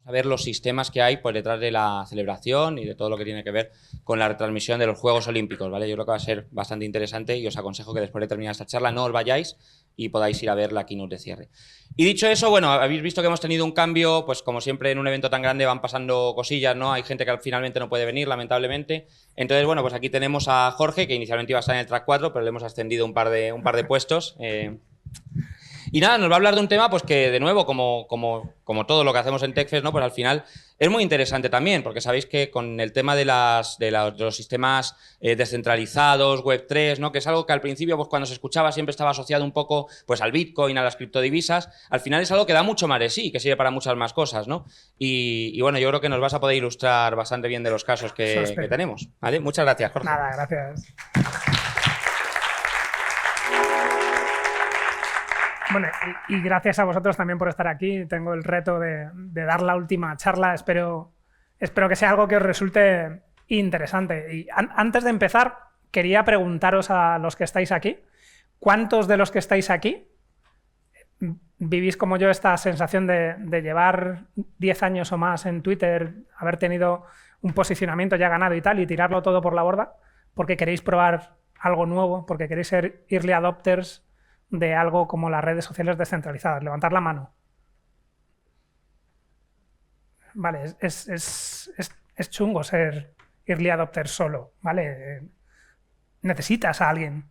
a ver los sistemas que hay por detrás de la celebración y de todo lo que tiene que ver con la retransmisión de los Juegos Olímpicos, ¿vale? Yo creo que va a ser bastante interesante y os aconsejo que después de terminar esta charla no os vayáis y podáis ir a ver la keynote de cierre. Y dicho eso, bueno, habéis visto que hemos tenido un cambio, pues como siempre en un evento tan grande van pasando cosillas, ¿no? Hay gente que finalmente no puede venir, lamentablemente. Entonces, bueno, pues aquí tenemos a Jorge, que inicialmente iba a estar en el track 4, pero le hemos ascendido un par de puestos. Y nada, nos va a hablar de un tema pues que, de nuevo, como todo lo que hacemos en TechFest, ¿no? Pues al final es muy interesante también, porque sabéis que con el tema de los sistemas descentralizados, Web3, ¿no? Que es algo que al principio, pues cuando se escuchaba, siempre estaba asociado un poco pues, al Bitcoin, a las criptodivisas. Al final es algo que da mucho más de sí, que sirve para muchas más cosas, ¿no? Y bueno, yo creo que nos vas a poder ilustrar bastante bien de los casos que tenemos, ¿vale? Muchas gracias, Jorge. Nada, gracias. Bueno, y gracias a vosotros también por estar aquí. Tengo el reto de dar la última charla. Espero que sea algo que os resulte interesante. Y antes de empezar, quería preguntaros a los que estáis aquí, ¿cuántos de los que estáis aquí vivís como yo esta sensación de llevar 10 años o más en Twitter, haber tenido un posicionamiento ya ganado y tal, y tirarlo todo por la borda porque queréis probar algo nuevo, porque queréis ser early adopters de algo como las redes sociales descentralizadas? Levantar la mano. Vale, es chungo ser early adopter solo, ¿vale? Necesitas a alguien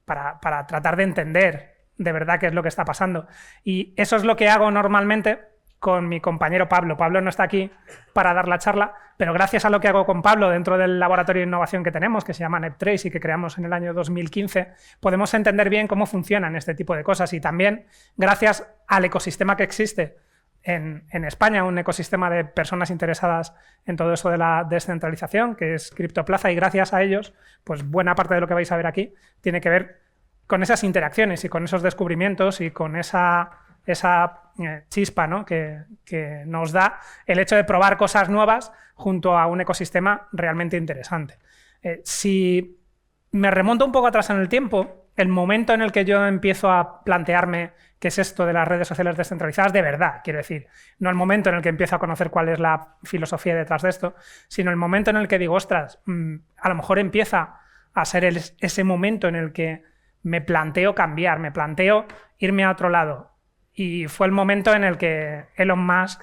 para tratar de entender de verdad qué es lo que está pasando. Y eso es lo que hago normalmente con mi compañero Pablo. Pablo no está aquí para dar la charla, pero gracias a lo que hago con Pablo dentro del laboratorio de innovación que tenemos, que se llama NEP3 y que creamos en el año 2015, podemos entender bien cómo funcionan este tipo de cosas. Y también gracias al ecosistema que existe en España, un ecosistema de personas interesadas en todo eso de la descentralización, que es Criptoplaza, y gracias a ellos, pues buena parte de lo que vais a ver aquí tiene que ver con esas interacciones y con esos descubrimientos y con esa chispa, ¿no? que nos da el hecho de probar cosas nuevas junto a un ecosistema realmente interesante. Si me remonto un poco atrás en el tiempo, el momento en el que yo empiezo a plantearme qué es esto de las redes sociales descentralizadas, de verdad, quiero decir, no el momento en el que empiezo a conocer cuál es la filosofía detrás de esto, sino el momento en el que digo, ostras, a lo mejor empieza a ser ese momento en el que me planteo cambiar, me planteo irme a otro lado. Y fue el momento en el que Elon Musk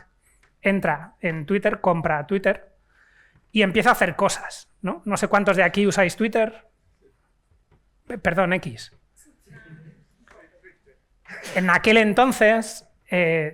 entra en Twitter, compra Twitter y empieza a hacer cosas, ¿no? No sé cuántos de aquí usáis Twitter. Perdón, X. En aquel entonces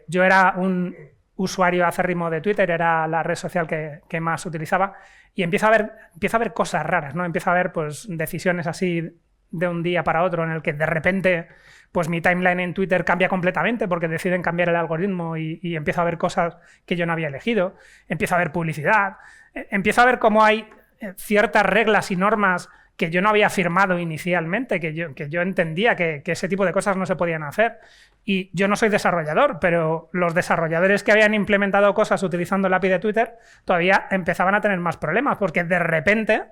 yo era un usuario acérrimo de Twitter, era la red social que más utilizaba, y empiezo a ver cosas raras, ¿no? Empiezo a ver pues, decisiones así de un día para otro en el que de repente pues mi timeline en Twitter cambia completamente porque deciden cambiar el algoritmo y empiezo a ver cosas que yo no había elegido, empiezo a ver publicidad, empiezo a ver cómo hay ciertas reglas y normas que yo no había firmado inicialmente, que yo entendía que ese tipo de cosas no se podían hacer. Y yo no soy desarrollador, pero los desarrolladores que habían implementado cosas utilizando el API de Twitter todavía empezaban a tener más problemas porque de repente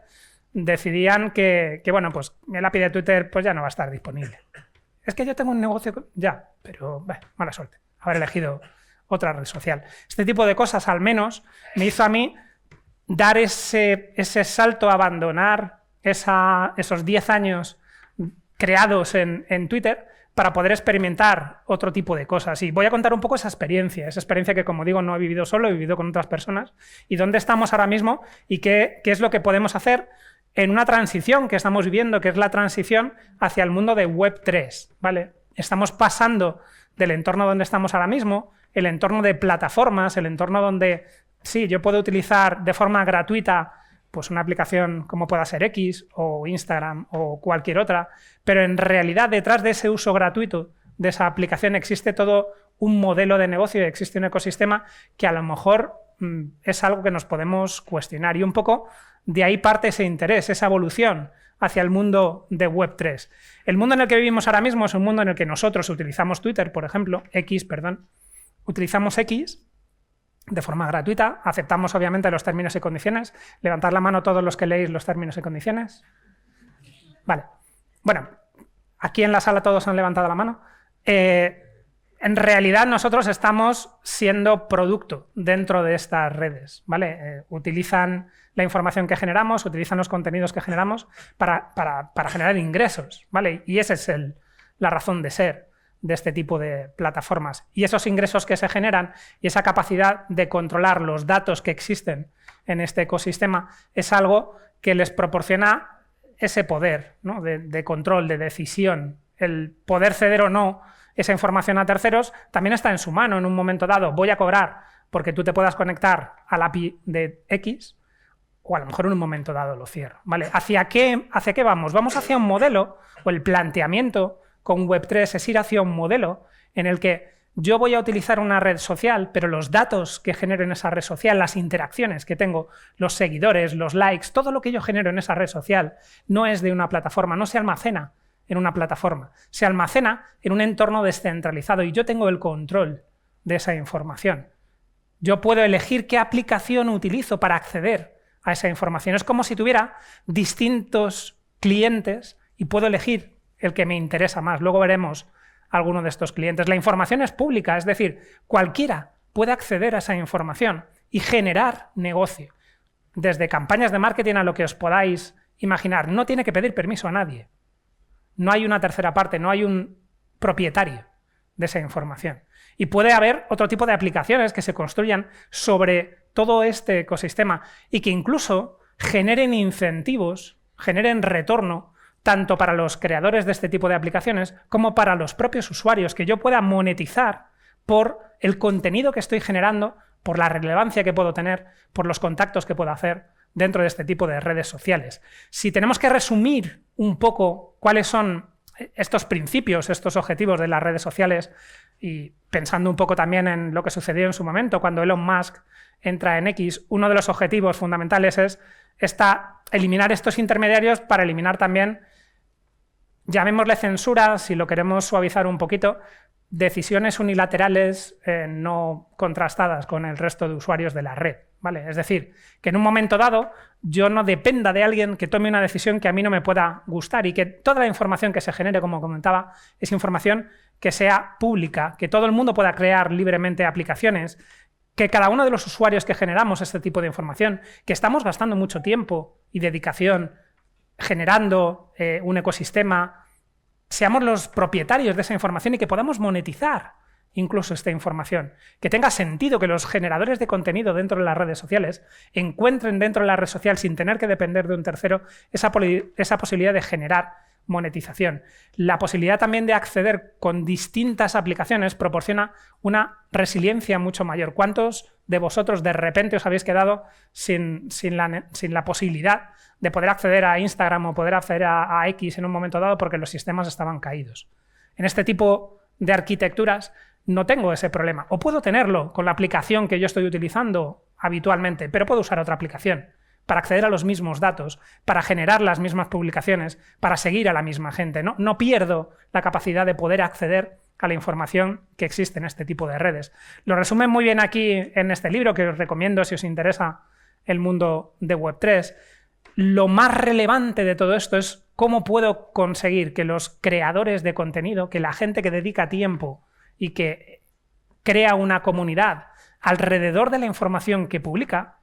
decidían que bueno, pues el API de Twitter pues ya no va a estar disponible. Es que yo tengo un negocio... Ya, pero mala suerte haber elegido otra red social. Este tipo de cosas, al menos, me hizo a mí dar ese salto, abandonar esos 10 años creados en Twitter para poder experimentar otro tipo de cosas. Y voy a contar un poco esa experiencia que, como digo, no he vivido solo, he vivido con otras personas, y dónde estamos ahora mismo y qué es lo que podemos hacer en una transición que estamos viviendo, que es la transición hacia el mundo de Web3, ¿vale? Estamos pasando del entorno donde estamos ahora mismo, el entorno de plataformas, el entorno donde, sí, yo puedo utilizar de forma gratuita pues una aplicación como pueda ser X o Instagram o cualquier otra, pero en realidad detrás de ese uso gratuito de esa aplicación existe todo un modelo de negocio y existe un ecosistema que a lo mejor es algo que nos podemos cuestionar, y un poco de ahí parte ese interés, esa evolución hacia el mundo de Web3. El mundo en el que vivimos ahora mismo es un mundo en el que nosotros utilizamos Twitter, por ejemplo, utilizamos X de forma gratuita, aceptamos obviamente los términos y condiciones. Levantad la mano todos los que leéis los términos y condiciones. Vale. Bueno, aquí en la sala todos han levantado la mano. en realidad nosotros estamos siendo producto dentro de estas redes, ¿vale? Utilizan la información que generamos, utilizan los contenidos que generamos para generar ingresos, ¿vale? Y esa es la razón de ser de este tipo de plataformas. Y esos ingresos que se generan y esa capacidad de controlar los datos que existen en este ecosistema es algo que les proporciona ese poder, ¿no? de control, de decisión. El poder ceder o no esa información a terceros también está en su mano en un momento dado. Voy a cobrar porque tú te puedas conectar al API de X, o a lo mejor en un momento dado lo cierro, ¿vale? ¿Hacia qué vamos? Vamos hacia un modelo, o el planteamiento con Web3 es ir hacia un modelo en el que yo voy a utilizar una red social, pero los datos que genero en esa red social, las interacciones que tengo, los seguidores, los likes, todo lo que yo genero en esa red social no es de una plataforma, no se almacena en una plataforma, se almacena en un entorno descentralizado y yo tengo el control de esa información. Yo puedo elegir qué aplicación utilizo para acceder a esa información. Es como si tuviera distintos clientes y puedo elegir el que me interesa más. Luego veremos alguno de estos clientes. La información es pública, es decir, cualquiera puede acceder a esa información y generar negocio. Desde campañas de marketing a lo que os podáis imaginar. No tiene que pedir permiso a nadie. No hay una tercera parte, no hay un propietario de esa información. Y puede haber otro tipo de aplicaciones que se construyan sobre todo este ecosistema y que incluso generen incentivos, generen retorno, tanto para los creadores de este tipo de aplicaciones como para los propios usuarios, que yo pueda monetizar por el contenido que estoy generando, por la relevancia que puedo tener, por los contactos que puedo hacer dentro de este tipo de redes sociales. Si tenemos que resumir un poco cuáles son estos principios, estos objetivos de las redes sociales, y pensando un poco también en lo que sucedió en su momento cuando Elon Musk entra en X, uno de los objetivos fundamentales es eliminar estos intermediarios para eliminar también, llamémosle censura, si lo queremos suavizar un poquito, decisiones unilaterales no contrastadas con el resto de usuarios de la red, ¿vale? Es decir, que en un momento dado yo no dependa de alguien que tome una decisión que a mí no me pueda gustar y que toda la información que se genere, como comentaba, es información que sea pública, que todo el mundo pueda crear libremente aplicaciones, que cada uno de los usuarios que generamos este tipo de información, que estamos gastando mucho tiempo y dedicación generando un ecosistema, seamos los propietarios de esa información y que podamos monetizar incluso esta información. Que tenga sentido que los generadores de contenido dentro de las redes sociales encuentren dentro de la red social, sin tener que depender de un tercero, esa posibilidad de generar monetización. La posibilidad también de acceder con distintas aplicaciones proporciona una resiliencia mucho mayor. ¿Cuántos de vosotros de repente os habéis quedado sin la posibilidad de poder acceder a Instagram o poder acceder a X en un momento dado porque los sistemas estaban caídos? En este tipo de arquitecturas no tengo ese problema. O puedo tenerlo con la aplicación que yo estoy utilizando habitualmente, pero puedo usar otra aplicación para acceder a los mismos datos, para generar las mismas publicaciones, para seguir a la misma gente. No pierdo la capacidad de poder acceder a la información que existe en este tipo de redes. Lo resumen muy bien aquí en este libro, que os recomiendo si os interesa el mundo de Web3. Lo más relevante de todo esto es cómo puedo conseguir que los creadores de contenido, que la gente que dedica tiempo y que crea una comunidad alrededor de la información que publica,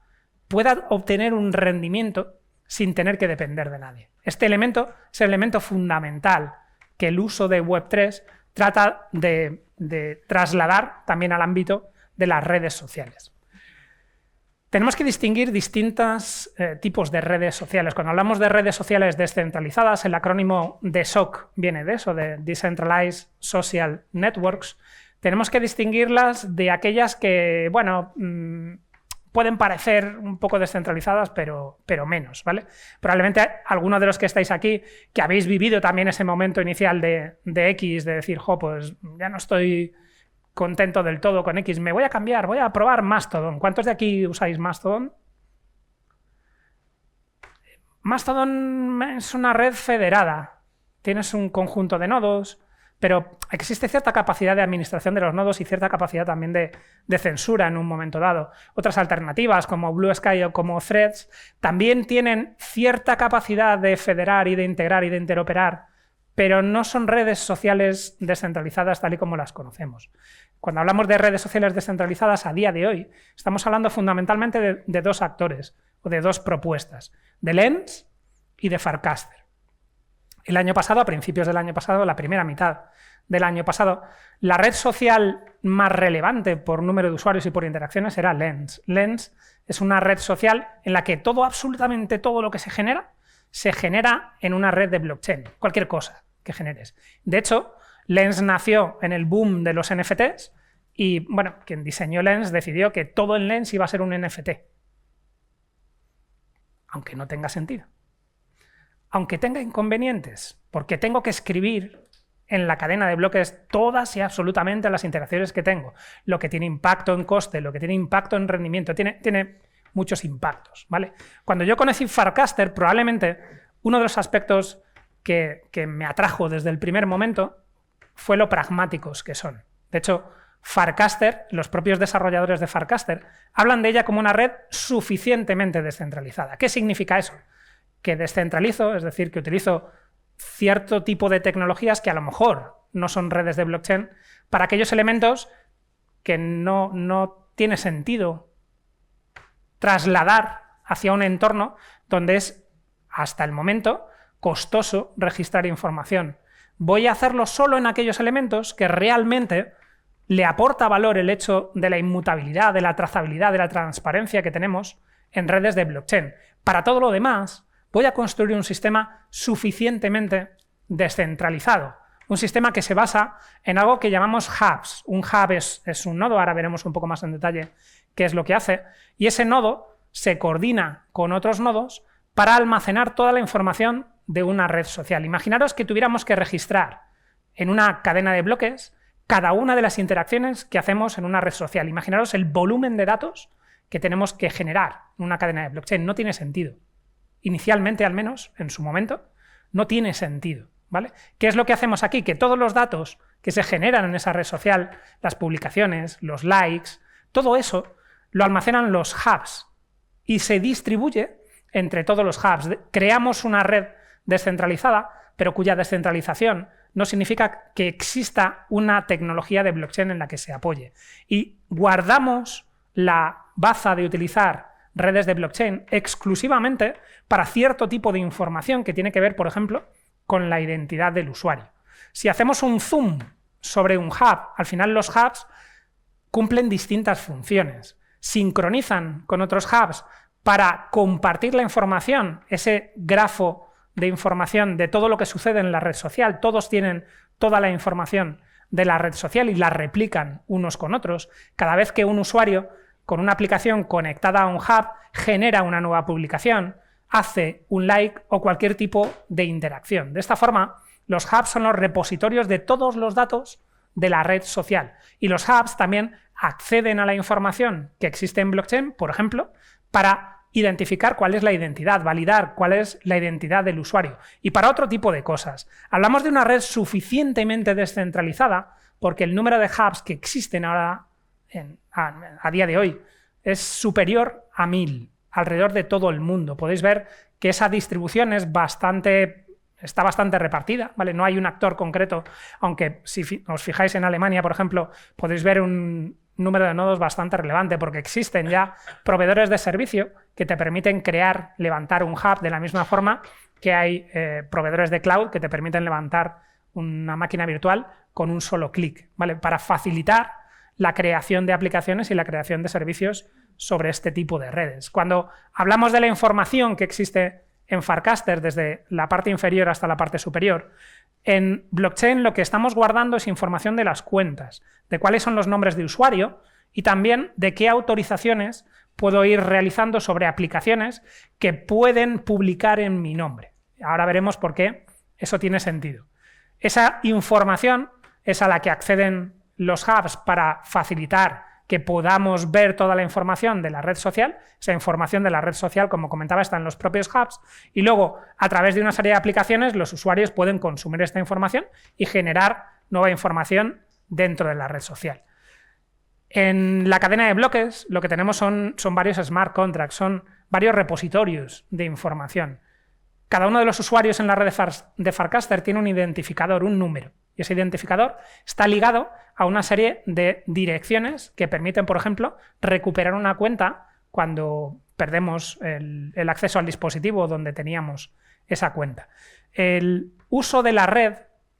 pueda obtener un rendimiento sin tener que depender de nadie. Este elemento es el elemento fundamental que el uso de Web3 trata de trasladar también al ámbito de las redes sociales. Tenemos que distinguir distintos tipos de redes sociales. Cuando hablamos de redes sociales descentralizadas, el acrónimo DSOC viene de eso, de Decentralized Social Networks. Tenemos que distinguirlas de aquellas que, bueno, pueden parecer un poco descentralizadas, pero menos, ¿vale? Probablemente algunos de los que estáis aquí, que habéis vivido también ese momento inicial de X, de decir, jo, pues ya no estoy contento del todo con X, me voy a cambiar, voy a probar Mastodon. ¿Cuántos de aquí usáis Mastodon? Mastodon es una red federada. Tienes un conjunto de nodos, pero existe cierta capacidad de administración de los nodos y cierta capacidad también de censura en un momento dado. Otras alternativas, como Blue Sky o como Threads, también tienen cierta capacidad de federar y de integrar y de interoperar pero no son redes sociales descentralizadas tal y como las conocemos. Cuando hablamos de redes sociales descentralizadas a día de hoy, estamos hablando fundamentalmente de dos actores o de dos propuestas, de Lens y de Farcaster. El año pasado, a principios del año pasado, la primera mitad del año pasado, la red social más relevante por número de usuarios y por interacciones era Lens. Lens es una red social en la que absolutamente todo lo que se genera en una red de blockchain, cualquier cosa que generes. De hecho, Lens nació en el boom de los NFTs y, bueno, quien diseñó Lens decidió que todo en Lens iba a ser un NFT. Aunque no tenga sentido. Aunque tenga inconvenientes, porque tengo que escribir en la cadena de bloques todas y absolutamente las interacciones que tengo, lo que tiene impacto en coste, lo que tiene impacto en rendimiento, tiene muchos impactos, ¿vale? Cuando yo conocí Farcaster, probablemente uno de los aspectos que me atrajo desde el primer momento fue lo pragmáticos que son. De hecho, Farcaster, los propios desarrolladores de Farcaster, hablan de ella como una red suficientemente descentralizada. ¿Qué significa eso? Que descentralizo, es decir, que utilizo cierto tipo de tecnologías que a lo mejor no son redes de blockchain para aquellos elementos que no tiene sentido trasladar hacia un entorno donde es, hasta el momento, costoso registrar información. Voy a hacerlo solo en aquellos elementos que realmente le aporta valor el hecho de la inmutabilidad, de la trazabilidad, de la transparencia que tenemos en redes de blockchain. Para todo lo demás, voy a construir un sistema suficientemente descentralizado. Un sistema que se basa en algo que llamamos hubs. Un hub es un nodo, ahora veremos un poco más en detalle qué es lo que hace, y ese nodo se coordina con otros nodos para almacenar toda la información de una red social. Imaginaros que tuviéramos que registrar en una cadena de bloques cada una de las interacciones que hacemos en una red social. Imaginaros el volumen de datos que tenemos que generar en una cadena de blockchain. No tiene sentido. Inicialmente, al menos, en su momento, no tiene sentido, ¿vale? ¿Qué es lo que hacemos aquí? Que todos los datos que se generan en esa red social, las publicaciones, los likes, todo eso lo almacenan los hubs y se distribuye entre todos los hubs. Creamos una red descentralizada, pero cuya descentralización no significa que exista una tecnología de blockchain en la que se apoye. Y guardamos la baza de utilizar redes de blockchain exclusivamente para cierto tipo de información que tiene que ver, por ejemplo, con la identidad del usuario. Si hacemos un zoom sobre un hub, al final los hubs cumplen distintas funciones. Sincronizan con otros hubs para compartir la información, ese grafo de información de todo lo que sucede en la red social. Todos tienen toda la información de la red social y la replican unos con otros. Cada vez que un usuario con una aplicación conectada a un hub genera una nueva publicación, hace un like o cualquier tipo de interacción. De esta forma, los hubs son los repositorios de todos los datos de la red social. Y los hubs también acceden a la información que existe en blockchain, por ejemplo, para identificar cuál es la identidad, validar cuál es la identidad del usuario. Y para otro tipo de cosas. Hablamos de una red suficientemente descentralizada porque el número de hubs que existen ahora a día de hoy es superior a 1000 alrededor de todo el mundo. Podéis ver que esa distribución está bastante repartida, ¿vale? No hay un actor concreto, aunque si os fijáis en Alemania, por ejemplo, podéis ver un número de nodos bastante relevante porque existen ya proveedores de servicio que te permiten levantar un hub de la misma forma que hay proveedores de cloud que te permiten levantar una máquina virtual con un solo clic, ¿vale? Para facilitar la creación de aplicaciones y la creación de servicios sobre este tipo de redes. Cuando hablamos de la información que existe en Farcaster desde la parte inferior hasta la parte superior, en blockchain lo que estamos guardando es información de las cuentas, de cuáles son los nombres de usuario y también de qué autorizaciones puedo ir realizando sobre aplicaciones que pueden publicar en mi nombre. Ahora veremos por qué eso tiene sentido. Esa información es a la que acceden los hubs para facilitar que podamos ver toda la información de la red social. Esa información de la red social, como comentaba, está en los propios hubs y luego, a través de una serie de aplicaciones, los usuarios pueden consumir esta información y generar nueva información dentro de la red social. En la cadena de bloques lo que tenemos son varios smart contracts, son varios repositorios de información. cada uno de los usuarios en la red de Farcaster tiene un identificador, un número. Y ese identificador está ligado a una serie de direcciones que permiten, por ejemplo, recuperar una cuenta cuando perdemos el acceso al dispositivo donde teníamos esa cuenta. El uso de la red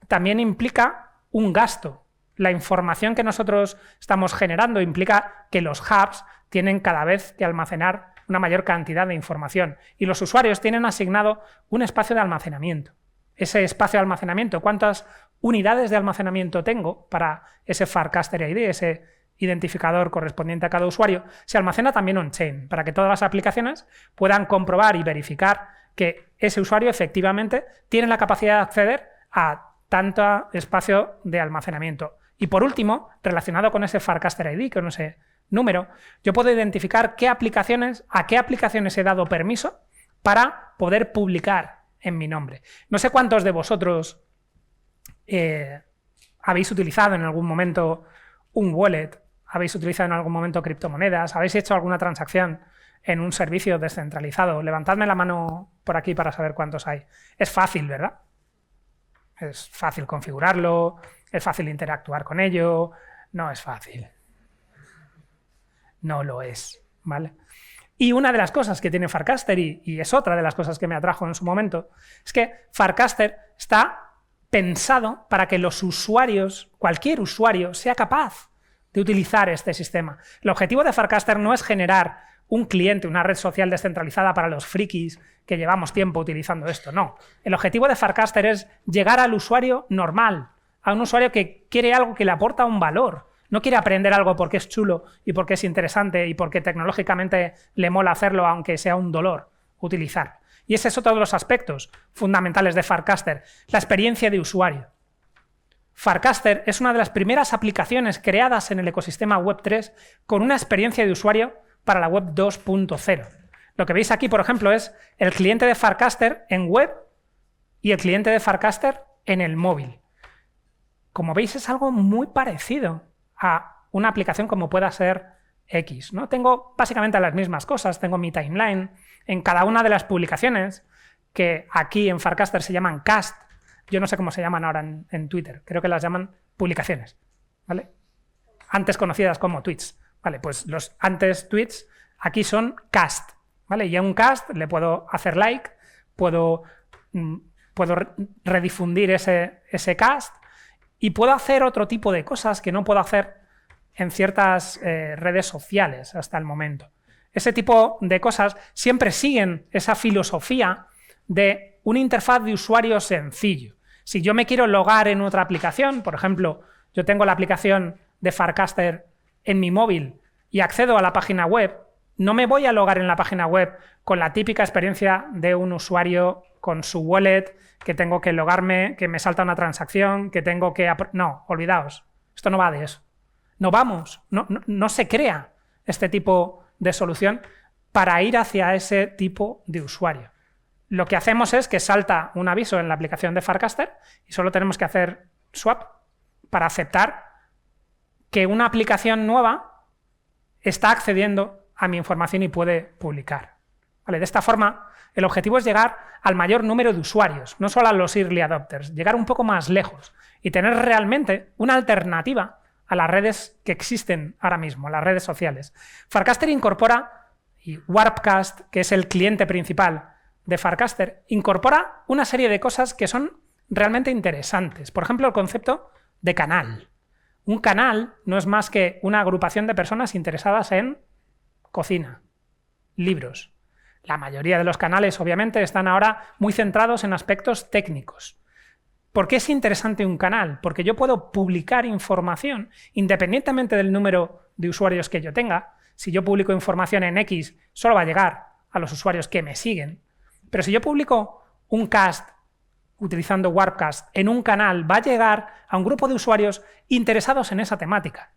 también implica un gasto. La información que nosotros estamos generando implica que los hubs tienen cada vez que almacenar una mayor cantidad de información y los usuarios tienen asignado un espacio de almacenamiento. Ese espacio de almacenamiento, ¿cuántas unidades de almacenamiento tengo para ese Farcaster ID, ese identificador correspondiente a cada usuario? Se almacena también on-chain para que todas las aplicaciones puedan comprobar y verificar que ese usuario efectivamente tiene la capacidad de acceder a tanto espacio de almacenamiento. Y por último, relacionado con ese Farcaster ID, con ese número, yo puedo identificar a qué aplicaciones he dado permiso para poder publicar en mi nombre. No sé cuántos de vosotros habéis utilizado en algún momento un wallet, habéis utilizado en algún momento criptomonedas, habéis hecho alguna transacción en un servicio descentralizado. Levantadme la mano por aquí para saber cuántos hay. Es fácil, ¿verdad? Es fácil configurarlo, es fácil interactuar con ello. No es fácil. No lo es, ¿vale? Y una de las cosas que tiene Farcaster, y es otra de las cosas que me atrajo en su momento, es que Farcaster está pensado para que los usuarios, cualquier usuario, sea capaz de utilizar este sistema. El objetivo de Farcaster no es generar un cliente, una red social descentralizada para los frikis que llevamos tiempo utilizando esto, no. El objetivo de Farcaster es llegar al usuario normal, a un usuario que quiere algo que le aporta un valor. No quiere aprender algo porque es chulo y porque es interesante y porque tecnológicamente le mola hacerlo, aunque sea un dolor utilizar. Y ese es otro de los aspectos fundamentales de Farcaster, la experiencia de usuario. Farcaster es una de las primeras aplicaciones creadas en el ecosistema Web3 con una experiencia de usuario para la Web 2.0. Lo que veis aquí, por ejemplo, es el cliente de Farcaster en web y el cliente de Farcaster en el móvil. Como veis, es algo muy parecido a una aplicación como pueda ser X, ¿no? Tengo básicamente las mismas cosas, tengo mi timeline en cada una de las publicaciones que aquí en Farcaster se llaman cast. Yo no sé cómo se llaman ahora en Twitter, creo que las llaman publicaciones, ¿vale? Antes conocidas como tweets, ¿vale? Pues los antes tweets aquí son cast, ¿vale? Y a un cast le puedo hacer like, puedo redifundir ese cast y puedo hacer otro tipo de cosas que no puedo hacer en ciertas redes sociales hasta el momento. Ese tipo de cosas siempre siguen esa filosofía de una interfaz de usuario sencillo. Si yo me quiero logar en otra aplicación, por ejemplo, yo tengo la aplicación de Farcaster en mi móvil y accedo a la página web, no me voy a logar en la página web con la típica experiencia de un usuario con su wallet, que tengo que logarme, que me salta una transacción, que tengo que... No, olvidaos, esto no va de eso. No se crea este tipo de solución para ir hacia ese tipo de usuario. Lo que hacemos es que salta un aviso en la aplicación de Farcaster y solo tenemos que hacer swap para aceptar que una aplicación nueva está accediendo a mi información y puede publicar. ¿Vale? De esta forma, el objetivo es llegar al mayor número de usuarios, no solo a los early adopters, llegar un poco más lejos y tener realmente una alternativa a las redes que existen ahora mismo, las redes sociales. Farcaster incorpora, y Warpcast, que es el cliente principal de Farcaster, incorpora una serie de cosas que son realmente interesantes. Por ejemplo, el concepto de canal. Un canal no es más que una agrupación de personas interesadas en cocina, libros. La mayoría de los canales, obviamente, están ahora muy centrados en aspectos técnicos. ¿Por qué es interesante un canal? Porque yo puedo publicar información independientemente del número de usuarios que yo tenga. Si yo publico información en X, solo va a llegar a los usuarios que me siguen. Pero si yo publico un cast utilizando Warpcast en un canal, va a llegar a un grupo de usuarios interesados en esa temática.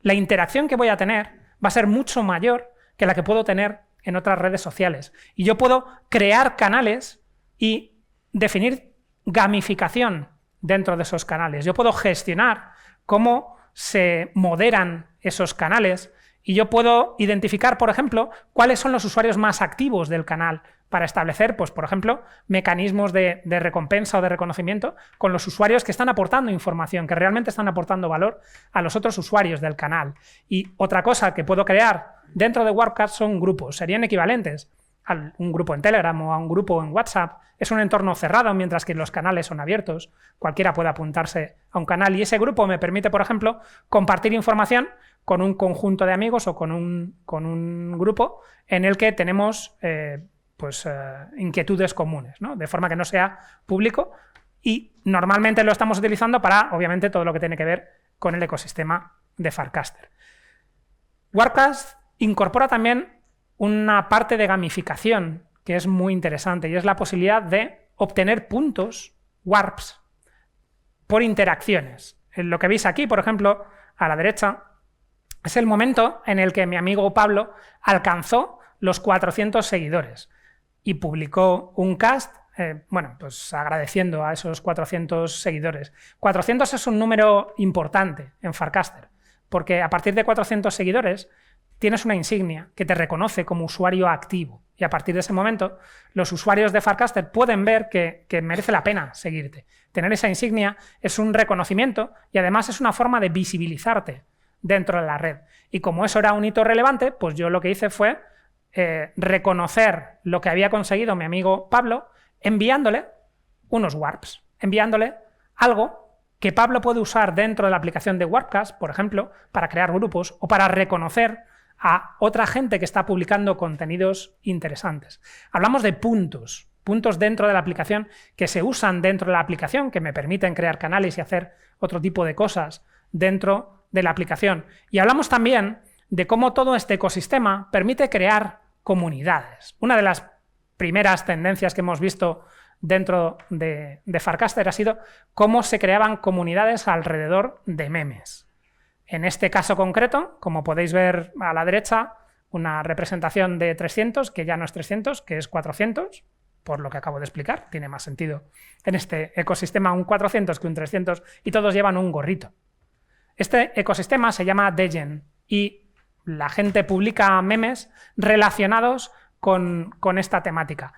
La interacción que voy a tener va a ser mucho mayor que la que puedo tener en otras redes sociales. Y yo puedo crear canales y definir gamificación dentro de esos canales. Yo puedo gestionar cómo se moderan esos canales y yo puedo identificar, por ejemplo, cuáles son los usuarios más activos del canal para establecer, pues, por ejemplo, mecanismos de recompensa o de reconocimiento con los usuarios que están aportando información, que realmente están aportando valor a los otros usuarios del canal. Y otra cosa que puedo crear dentro de Warpcast son grupos, serían equivalentes a un grupo en Telegram o a un grupo en WhatsApp. Es un entorno cerrado, mientras que los canales son abiertos. Cualquiera puede apuntarse a un canal y ese grupo me permite, por ejemplo, compartir información con un conjunto de amigos o con un grupo en el que tenemos inquietudes comunes, ¿no? De forma que no sea público, y normalmente lo estamos utilizando para, obviamente, todo lo que tiene que ver con el ecosistema de Farcaster. Warpcast incorpora también una parte de gamificación que es muy interesante, y es la posibilidad de obtener puntos, warps, por interacciones. Lo que veis aquí, por ejemplo, a la derecha, es el momento en el que mi amigo Pablo alcanzó los 400 seguidores y publicó un cast, pues agradeciendo a esos 400 seguidores. 400 es un número importante en Farcaster, porque a partir de 400 seguidores tienes una insignia que te reconoce como usuario activo, y a partir de ese momento los usuarios de Farcaster pueden ver que merece la pena seguirte. Tener esa insignia es un reconocimiento y además es una forma de visibilizarte dentro de la red. Y como eso era un hito relevante, pues yo lo que hice fue reconocer lo que había conseguido mi amigo Pablo enviándole unos warps, enviándole algo que Pablo puede usar dentro de la aplicación de Warpcast, por ejemplo, para crear grupos o para reconocer a otra gente que está publicando contenidos interesantes. Hablamos de puntos dentro de la aplicación que se usan dentro de la aplicación, que me permiten crear canales y hacer otro tipo de cosas dentro de la aplicación. Y hablamos también de cómo todo este ecosistema permite crear comunidades. Una de las primeras tendencias que hemos visto dentro de Farcaster ha sido cómo se creaban comunidades alrededor de memes. En este caso concreto, como podéis ver a la derecha, una representación de 300, que ya no es 300, que es 400, por lo que acabo de explicar. Tiene más sentido en este ecosistema un 400 que un 300, y todos llevan un gorrito. Este ecosistema se llama Degen y la gente publica memes relacionados con esta temática.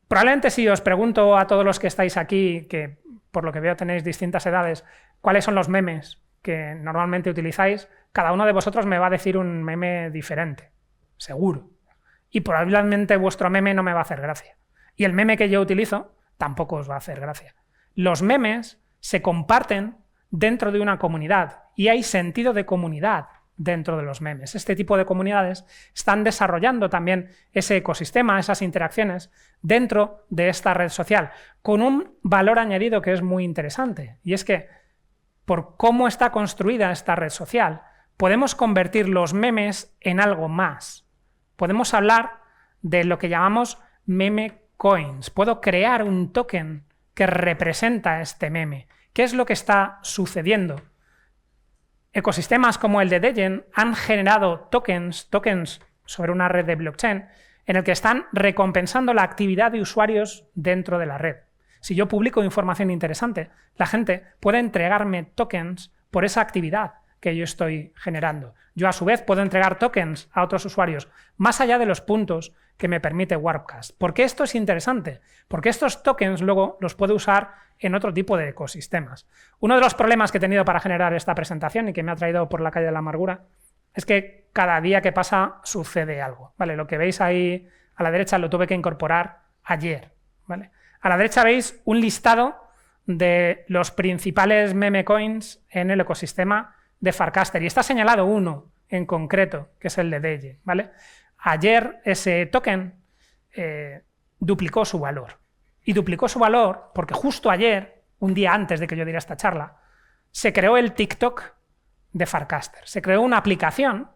Probablemente si os pregunto a todos los que estáis aquí, que por lo que veo tenéis distintas edades, cuáles son los memes que normalmente utilizáis, cada uno de vosotros me va a decir un meme diferente, seguro. Y probablemente vuestro meme no me va a hacer gracia. Y el meme que yo utilizo tampoco os va a hacer gracia. Los memes se comparten dentro de una comunidad y hay sentido de comunidad dentro de los memes. Este tipo de comunidades están desarrollando también ese ecosistema, esas interacciones dentro de esta red social, con un valor añadido que es muy interesante, y es que por cómo está construida esta red social, podemos convertir los memes en algo más. Podemos hablar de lo que llamamos meme coins. Puedo crear un token que representa este meme. ¿Qué es lo que está sucediendo? Ecosistemas como el de Degen han generado tokens sobre una red de blockchain en el que están recompensando la actividad de usuarios dentro de la red. Si yo publico información interesante, la gente puede entregarme tokens por esa actividad que yo estoy generando. Yo, a su vez, puedo entregar tokens a otros usuarios, más allá de los puntos que me permite Warpcast. ¿Por qué esto es interesante? Porque estos tokens luego los puedo usar en otro tipo de ecosistemas. Uno de los problemas que he tenido para generar esta presentación y que me ha traído por la calle de la amargura es que cada día que pasa sucede algo, ¿vale? Lo que veis ahí a la derecha lo tuve que incorporar ayer, ¿vale? A la derecha veis un listado de los principales meme coins en el ecosistema de Farcaster y está señalado uno en concreto, que es el de Degen, ¿vale? Ayer ese token duplicó su valor. Y duplicó su valor porque justo ayer, un día antes de que yo diera esta charla, se creó el TikTok de Farcaster. Se creó una aplicación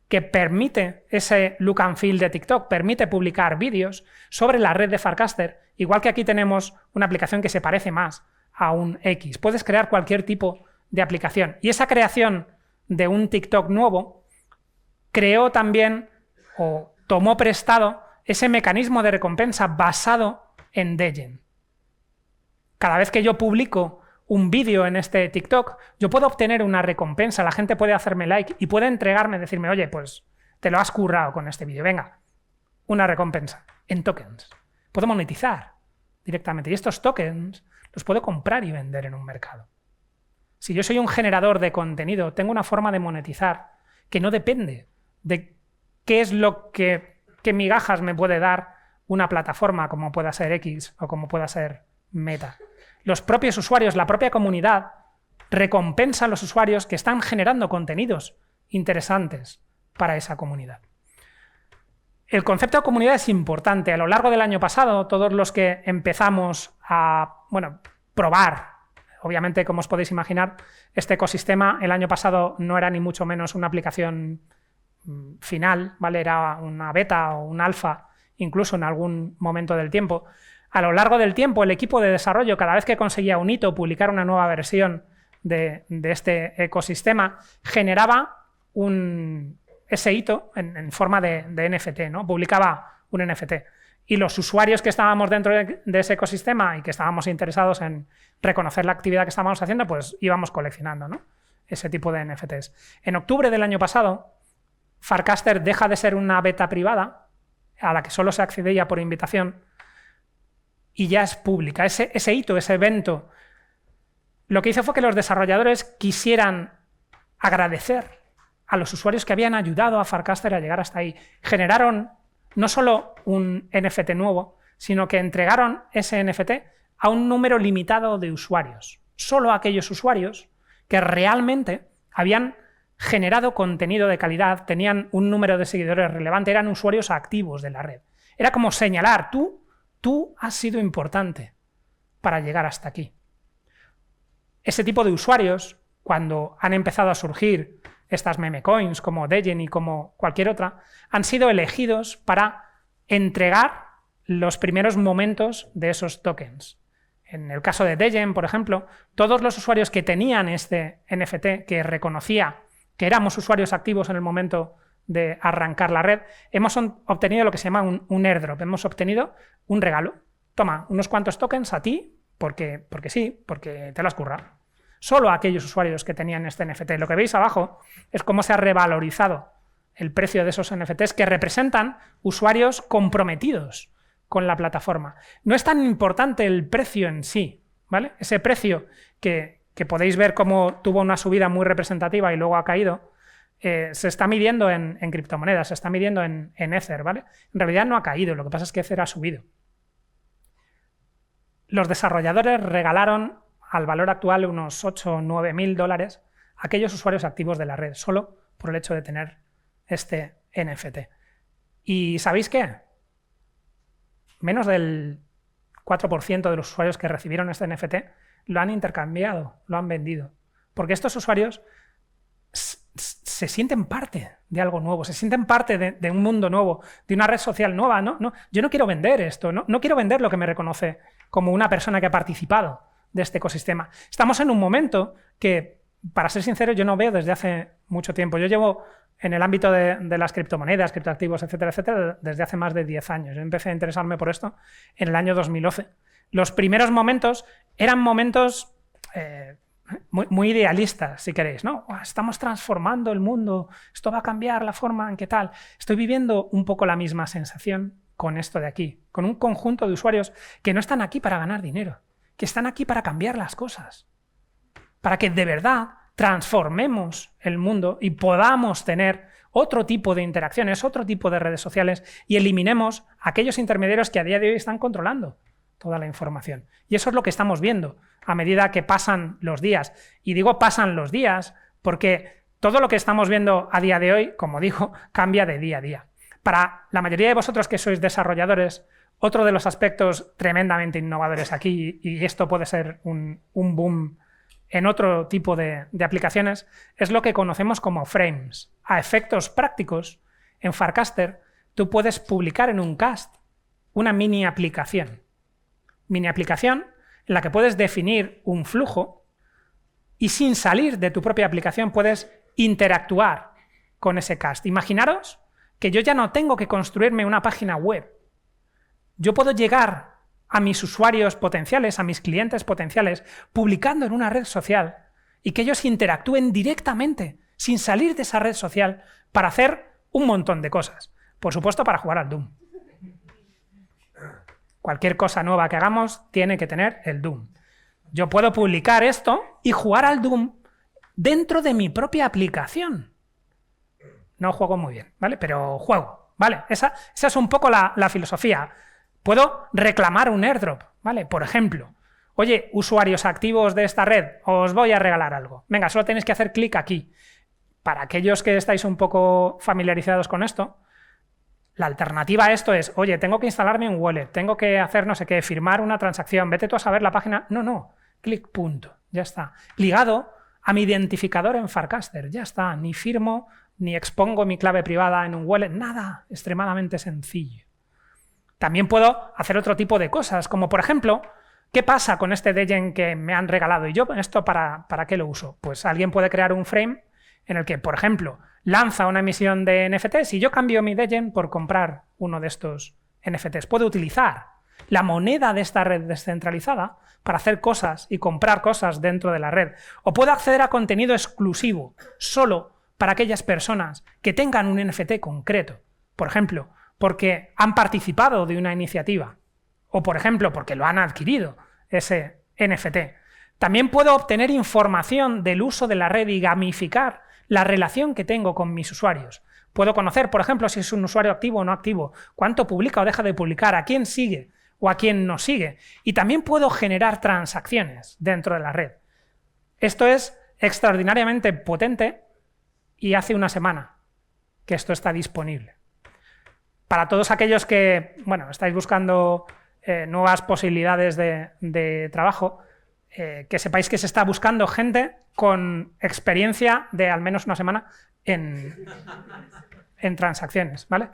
que permite ese look and feel de TikTok, permite publicar vídeos sobre la red de Farcaster, igual que aquí tenemos una aplicación que se parece más a un X. Puedes crear cualquier tipo de aplicación. Y esa creación de un TikTok nuevo creó también o tomó prestado ese mecanismo de recompensa basado en Degen. Cada vez que yo publico un vídeo en este TikTok, yo puedo obtener una recompensa, la gente puede hacerme like y puede entregarme, decirme, oye, pues te lo has currado con este vídeo, venga, una recompensa en tokens. Puedo monetizar directamente y estos tokens los puedo comprar y vender en un mercado. Si yo soy un generador de contenido, tengo una forma de monetizar que no depende de qué es lo que migajas me puede dar una plataforma como pueda ser X o como pueda ser Meta. Los propios usuarios, la propia comunidad, recompensa a los usuarios que están generando contenidos interesantes para esa comunidad. El concepto de comunidad es importante. A lo largo del año pasado, todos los que empezamos a probar, obviamente, como os podéis imaginar, este ecosistema, el año pasado no era ni mucho menos una aplicación final, ¿vale? Era una beta o un alfa, incluso en algún momento del tiempo. A lo largo del tiempo, el equipo de desarrollo, cada vez que conseguía un hito, publicar una nueva versión de este ecosistema, generaba ese hito en forma de NFT, ¿no? Publicaba un NFT. Y los usuarios que estábamos dentro de ese ecosistema y que estábamos interesados en reconocer la actividad que estábamos haciendo, pues íbamos coleccionando, ¿no? Ese tipo de NFTs. En octubre del año pasado, Farcaster deja de ser una beta privada a la que solo se accedía por invitación y ya es pública. Ese hito, ese evento, lo que hizo fue que los desarrolladores quisieran agradecer a los usuarios que habían ayudado a Farcaster a llegar hasta ahí. Generaron no solo un NFT nuevo, sino que entregaron ese NFT a un número limitado de usuarios. Solo aquellos usuarios que realmente habían generado contenido de calidad, tenían un número de seguidores relevante, eran usuarios activos de la red. Era como señalar, tú has sido importante para llegar hasta aquí. Ese tipo de usuarios, cuando han empezado a surgir estas meme coins como Degen y como cualquier otra, han sido elegidos para entregar los primeros momentos de esos tokens. En el caso de Degen, por ejemplo, todos los usuarios que tenían este NFT, que reconocía que éramos usuarios activos en el momento de arrancar la red, hemos obtenido lo que se llama un airdrop. Hemos obtenido un regalo. Toma, unos cuantos tokens a ti, porque sí, porque te lo has currado. Solo a aquellos usuarios que tenían este NFT. Lo que veis abajo es cómo se ha revalorizado el precio de esos NFTs que representan usuarios comprometidos con la plataforma. No es tan importante el precio en sí, ¿vale? Ese precio que podéis ver cómo tuvo una subida muy representativa y luego ha caído, se está midiendo en criptomonedas, se está midiendo en Ether, ¿vale? En realidad no ha caído, lo que pasa es que Ether ha subido. Los desarrolladores regalaron al valor actual unos 8 o 9 mil dólares a aquellos usuarios activos de la red, solo por el hecho de tener este NFT. ¿Y sabéis qué? Menos del 4% de los usuarios que recibieron este NFT lo han intercambiado, lo han vendido. Porque estos usuarios se sienten parte de algo nuevo, se sienten parte de un mundo nuevo, de una red social nueva. No, yo no quiero vender esto, no quiero vender lo que me reconoce como una persona que ha participado de este ecosistema. Estamos en un momento que, para ser sincero, yo no veo desde hace mucho tiempo. Yo llevo en el ámbito de las criptomonedas, criptoactivos, etcétera, etcétera, desde hace más de 10 años. Yo empecé a interesarme por esto en el año 2011. Los primeros momentos eran momentos muy idealistas, si queréis, ¿no? Estamos transformando el mundo, esto va a cambiar la forma en que tal. Estoy viviendo un poco la misma sensación con esto de aquí, con un conjunto de usuarios que no están aquí para ganar dinero, que están aquí para cambiar las cosas, para que de verdad transformemos el mundo y podamos tener otro tipo de interacciones, otro tipo de redes sociales y eliminemos aquellos intermediarios que a día de hoy están controlando toda la información. Y eso es lo que estamos viendo a medida que pasan los días. Y digo pasan los días porque todo lo que estamos viendo a día de hoy, como digo, cambia de día a día. Para la mayoría de vosotros que sois desarrolladores, otro de los aspectos tremendamente innovadores aquí, y esto puede ser un boom en otro tipo de aplicaciones, es lo que conocemos como frames. A efectos prácticos, en Farcaster tú puedes publicar en un cast una mini aplicación. Mini aplicación en la que puedes definir un flujo y sin salir de tu propia aplicación puedes interactuar con ese cast. Imaginaros que yo ya no tengo que construirme una página web. Yo puedo llegar a mis usuarios potenciales, a mis clientes potenciales, publicando en una red social y que ellos interactúen directamente, sin salir de esa red social, para hacer un montón de cosas. Por supuesto, para jugar al Doom. Cualquier cosa nueva que hagamos tiene que tener el Doom. Yo puedo publicar esto y jugar al Doom dentro de mi propia aplicación. No juego muy bien, ¿vale? Pero juego, ¿vale? Esa es un poco la filosofía. Puedo reclamar un airdrop, ¿vale? Por ejemplo, oye, usuarios activos de esta red, os voy a regalar algo. Venga, solo tenéis que hacer clic aquí. Para aquellos que estáis un poco familiarizados con esto, la alternativa a esto es, oye, tengo que instalarme un wallet, tengo que hacer no sé qué, firmar una transacción, vete tú a saber la página. No, clic, punto, ya está. Ligado a mi identificador en Farcaster, ya está. Ni firmo, ni expongo mi clave privada en un wallet, nada, extremadamente sencillo. También puedo hacer otro tipo de cosas, como por ejemplo, ¿qué pasa con este degen que me han regalado? ¿Y yo esto para qué lo uso? Pues alguien puede crear un frame en el que, por ejemplo, lanza una emisión de NFTs y yo cambio mi degen por comprar uno de estos NFTs. Puedo utilizar la moneda de esta red descentralizada para hacer cosas y comprar cosas dentro de la red. O puedo acceder a contenido exclusivo, solo para aquellas personas que tengan un NFT concreto. Por ejemplo, porque han participado de una iniciativa. O, por ejemplo, porque lo han adquirido, ese NFT. También puedo obtener información del uso de la red y gamificar la relación que tengo con mis usuarios. Puedo conocer, por ejemplo, si es un usuario activo o no activo, cuánto publica o deja de publicar, a quién sigue o a quién no sigue. Y también puedo generar transacciones dentro de la red. Esto es extraordinariamente potente y hace una semana que esto está disponible. Para todos aquellos que, bueno, estáis buscando nuevas posibilidades de trabajo, que sepáis que se está buscando gente con experiencia de al menos una semana en transacciones, ¿vale?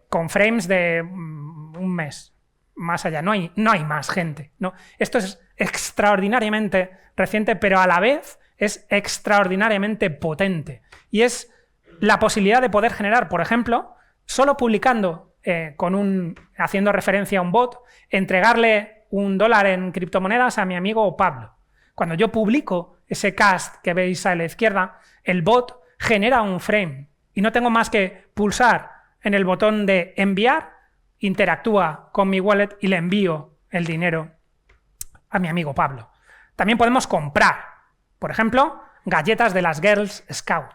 Con frames de un mes, más allá. No hay más gente, ¿no? Esto es extraordinariamente reciente, pero a la vez es extraordinariamente potente. Y es la posibilidad de poder generar, por ejemplo, solo publicando, haciendo referencia a un bot, entregarle $1 en criptomonedas a mi amigo Pablo. Cuando yo publico ese cast que veis a la izquierda, el bot genera un frame y no tengo más que pulsar en el botón de enviar, interactúa con mi wallet y le envío el dinero a mi amigo Pablo. También podemos comprar, por ejemplo, galletas de las Girls Scout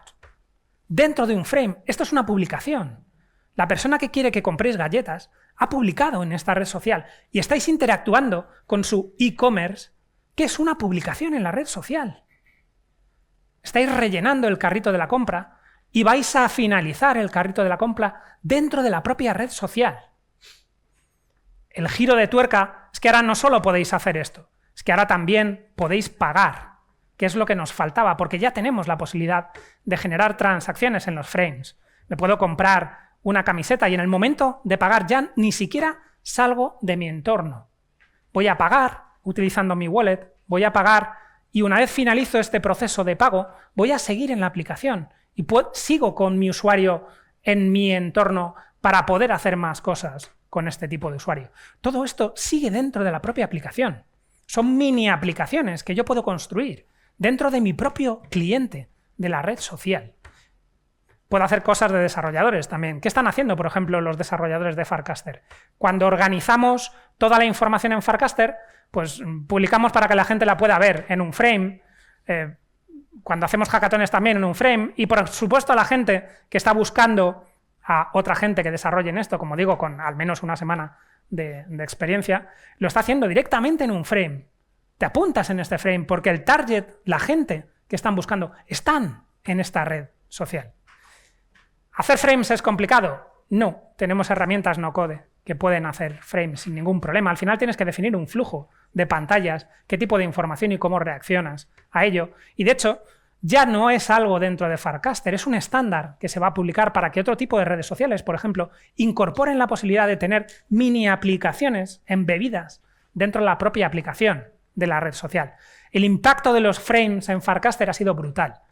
dentro de un frame. Esto es una publicación. La persona que quiere que compréis galletas ha publicado en esta red social y estáis interactuando con su e-commerce, que es una publicación en la red social. Estáis rellenando el carrito de la compra y vais a finalizar el carrito de la compra dentro de la propia red social. El giro de tuerca es que ahora no solo podéis hacer esto, es que ahora también podéis pagar, que es lo que nos faltaba, porque ya tenemos la posibilidad de generar transacciones en los frames. Me puedo comprar una camiseta y en el momento de pagar ya ni siquiera salgo de mi entorno. Voy a pagar utilizando mi wallet, voy a pagar y una vez finalizo este proceso de pago, voy a seguir en la aplicación y sigo con mi usuario en mi entorno para poder hacer más cosas con este tipo de usuario. Todo esto sigue dentro de la propia aplicación. Son mini aplicaciones que yo puedo construir dentro de mi propio cliente de la red social. Puedo hacer cosas de desarrolladores también. ¿Qué están haciendo, por ejemplo, los desarrolladores de Farcaster? Cuando organizamos toda la información en Farcaster, pues publicamos para que la gente la pueda ver en un frame. Cuando hacemos hackatones también en un frame. Y, por supuesto, a la gente que está buscando a otra gente que desarrolle en esto, como digo, con al menos una semana de experiencia, lo está haciendo directamente en un frame. Te apuntas en este frame porque el target, la gente que están buscando, están en esta red social. ¿Hacer frames es complicado? No, tenemos herramientas no-code que pueden hacer frames sin ningún problema. Al final tienes que definir un flujo de pantallas, qué tipo de información y cómo reaccionas a ello. Y de hecho, ya no es algo dentro de Farcaster, es un estándar que se va a publicar para que otro tipo de redes sociales, por ejemplo, incorporen la posibilidad de tener mini aplicaciones embebidas dentro de la propia aplicación de la red social. El impacto de los frames en Farcaster ha sido brutal.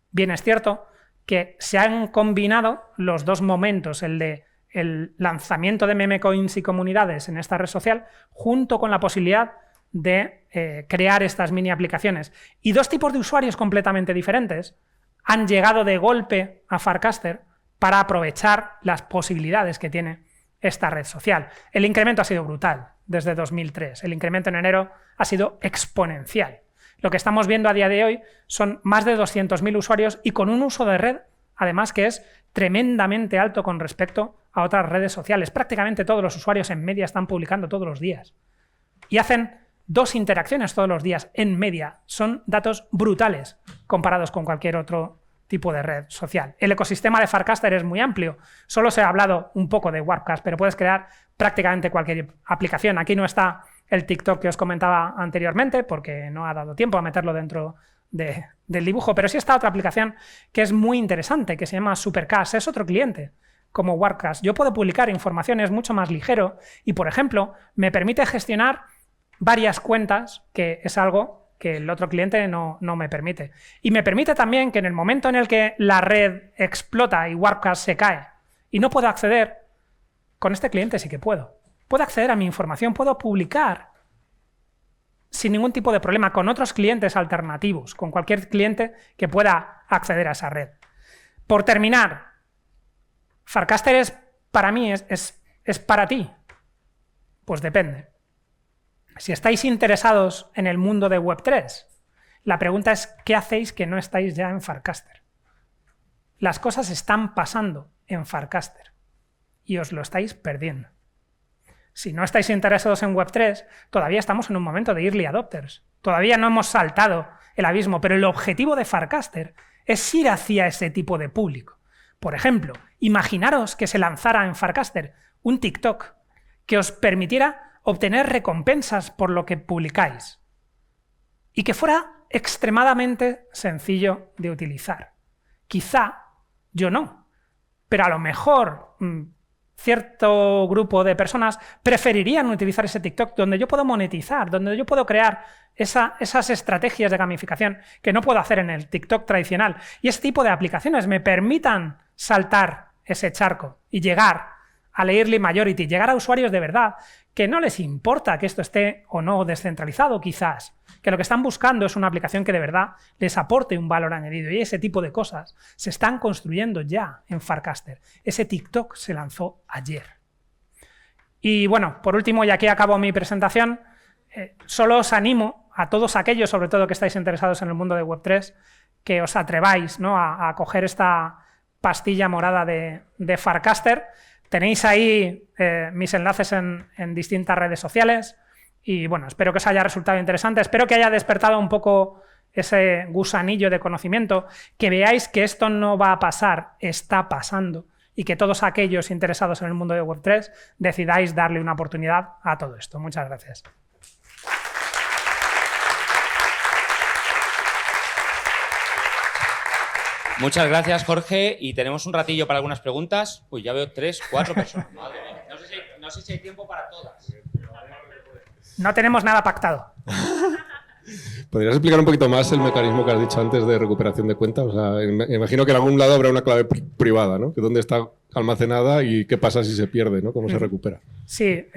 Bien es cierto que se han combinado los dos momentos, el de el lanzamiento de meme coins y comunidades en esta red social, junto con la posibilidad de crear estas mini aplicaciones. Y dos tipos de usuarios completamente diferentes han llegado de golpe a Farcaster para aprovechar las posibilidades que tiene esta red social. El incremento ha sido brutal desde 2003. El incremento en enero ha sido exponencial. Lo que estamos viendo a día de hoy son más de 200.000 usuarios y con un uso de red, además, que es tremendamente alto con respecto a otras redes sociales. Prácticamente todos los usuarios en media están publicando todos los días. Y hacen 2 interacciones todos los días en media. Son datos brutales comparados con cualquier otro tipo de red social. El ecosistema de Farcaster es muy amplio. Solo se ha hablado un poco de Warpcast, pero puedes crear prácticamente cualquier aplicación. Aquí no está el TikTok que os comentaba anteriormente, porque no ha dado tiempo a meterlo dentro del dibujo, pero sí está otra aplicación que es muy interesante, que se llama Supercast. Es otro cliente como Warpcast. Yo puedo publicar información, es mucho más ligero y, por ejemplo, me permite gestionar varias cuentas, que es algo que el otro cliente no me permite. Y me permite también que en el momento en el que la red explota y Warpcast se cae y no puedo acceder, con este cliente sí que puedo. Puedo acceder a mi información, puedo publicar sin ningún tipo de problema con otros clientes alternativos, con cualquier cliente que pueda acceder a esa red. Por terminar, Farcaster para mí es para ti. Pues depende. Si estáis interesados en el mundo de Web3, la pregunta es ¿qué hacéis que no estáis ya en Farcaster? Las cosas están pasando en Farcaster y os lo estáis perdiendo. Si no estáis interesados en Web3, todavía estamos en un momento de early adopters. Todavía no hemos saltado el abismo, pero el objetivo de Farcaster es ir hacia ese tipo de público. Por ejemplo, imaginaros que se lanzara en Farcaster un TikTok que os permitiera obtener recompensas por lo que publicáis y que fuera extremadamente sencillo de utilizar. Quizá yo no, pero a lo mejor cierto grupo de personas preferirían utilizar ese TikTok donde yo puedo monetizar, donde yo puedo crear esas estrategias de gamificación que no puedo hacer en el TikTok tradicional. Y ese tipo de aplicaciones me permitan saltar ese charco y llegar al early majority, llegar a usuarios de verdad, que no les importa que esto esté o no descentralizado quizás, que lo que están buscando es una aplicación que de verdad les aporte un valor añadido, y ese tipo de cosas se están construyendo ya en Farcaster. Ese TikTok se lanzó ayer. Y bueno, por último, y aquí acabo mi presentación, solo os animo a todos aquellos, sobre todo que estáis interesados en el mundo de Web3, que os atreváis, ¿no?, a coger esta pastilla morada de Farcaster. Tenéis ahí mis enlaces en distintas redes sociales y bueno, espero que os haya resultado interesante, espero que haya despertado un poco ese gusanillo de conocimiento, que veáis que esto no va a pasar, está pasando, y que todos aquellos interesados en el mundo de Web3 decidáis darle una oportunidad a todo esto. Muchas gracias. Muchas gracias, Jorge. Y tenemos un ratillo para algunas preguntas. Uy, ya veo 3, 4 personas. Madre mía. No sé si hay tiempo para todas. No tenemos nada pactado. ¿Podrías explicar un poquito más el mecanismo que has dicho antes de recuperación de cuenta? O sea, me imagino que en algún lado habrá una clave privada, ¿no? Que dónde está almacenada y qué pasa si se pierde, ¿no? ¿Cómo se recupera? Sí,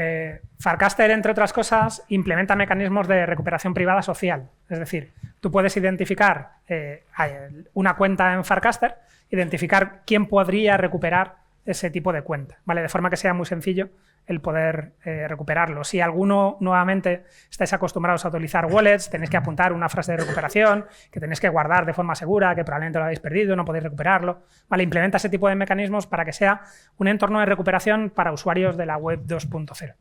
Farcaster, entre otras cosas, implementa mecanismos de recuperación privada social. Es decir, tú puedes identificar una cuenta en Farcaster, identificar quién podría recuperar ese tipo de cuenta, ¿vale? De forma que sea muy sencillo el poder recuperarlo. Si alguno nuevamente estáis acostumbrados a utilizar wallets, tenéis que apuntar una frase de recuperación que tenéis que guardar de forma segura, que probablemente lo habéis perdido, no podéis recuperarlo. Vale, implementa ese tipo de mecanismos para que sea un entorno de recuperación para usuarios de la web 2.0.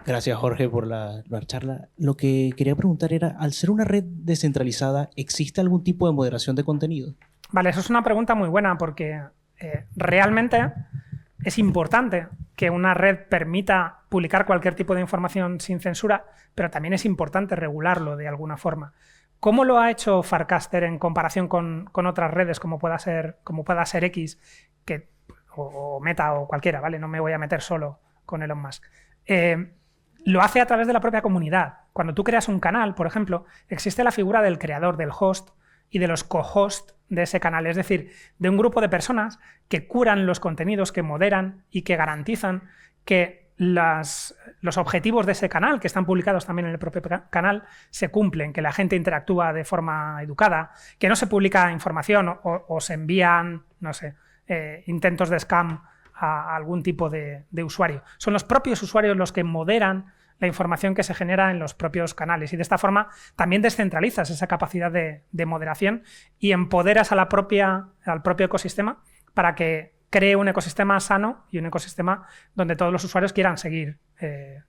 Gracias, Jorge, por la charla. Lo que quería preguntar era, al ser una red descentralizada, ¿existe algún tipo de moderación de contenido? Vale, eso es una pregunta muy buena porque realmente es importante que una red permita publicar cualquier tipo de información sin censura, pero también es importante regularlo de alguna forma. ¿Cómo lo ha hecho Farcaster en comparación con otras redes como pueda ser X o Meta o cualquiera, ¿vale? No me voy a meter solo con Elon Musk. Lo hace a través de la propia comunidad. Cuando tú creas un canal, por ejemplo, existe la figura del creador, del host, y de los co-hosts de ese canal, es decir, de un grupo de personas que curan los contenidos, que moderan y que garantizan que los objetivos de ese canal, que están publicados también en el propio canal, se cumplen, que la gente interactúa de forma educada, que no se publica información o se envían, no sé, intentos de scam a algún tipo de usuario. Son los propios usuarios los que moderan la información que se genera en los propios canales y de esta forma también descentralizas esa capacidad de moderación y empoderas al propio ecosistema para que cree un ecosistema sano y un ecosistema donde todos los usuarios quieran seguir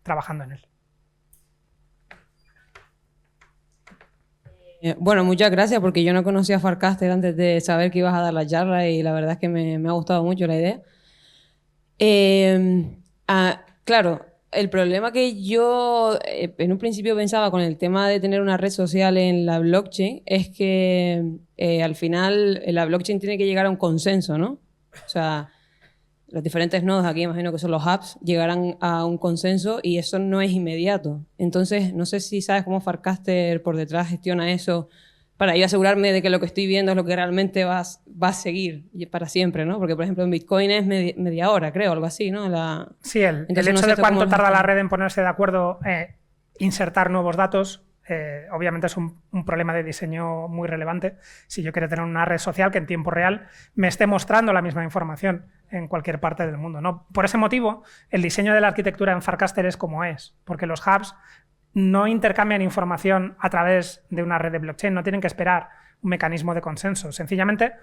trabajando en él. Bueno, muchas gracias porque yo no conocía a Farcaster antes de saber que ibas a dar la charla y la verdad es que me ha gustado mucho la idea. Claro, el problema que yo en un principio pensaba con el tema de tener una red social en la blockchain es que al final la blockchain tiene que llegar a un consenso, ¿no? O sea, los diferentes nodos aquí, imagino que son los hubs, llegarán a un consenso y eso no es inmediato. Entonces, no sé si sabes cómo Farcaster por detrás gestiona eso para yo asegurarme de que lo que estoy viendo es lo que realmente va a seguir para siempre, ¿no? Porque, por ejemplo, en Bitcoin es media hora, creo, algo así, ¿no? Sí, el hecho de cuánto tarda la red en ponerse de acuerdo, insertar nuevos datos, obviamente es un problema de diseño muy relevante. Si yo quiero tener una red social que en tiempo real me esté mostrando la misma información en cualquier parte del mundo, ¿no? Por ese motivo, el diseño de la arquitectura en Farcaster es como es, porque los hubs no intercambian información a través de una red de blockchain, no tienen que esperar un mecanismo de consenso. Sencillamente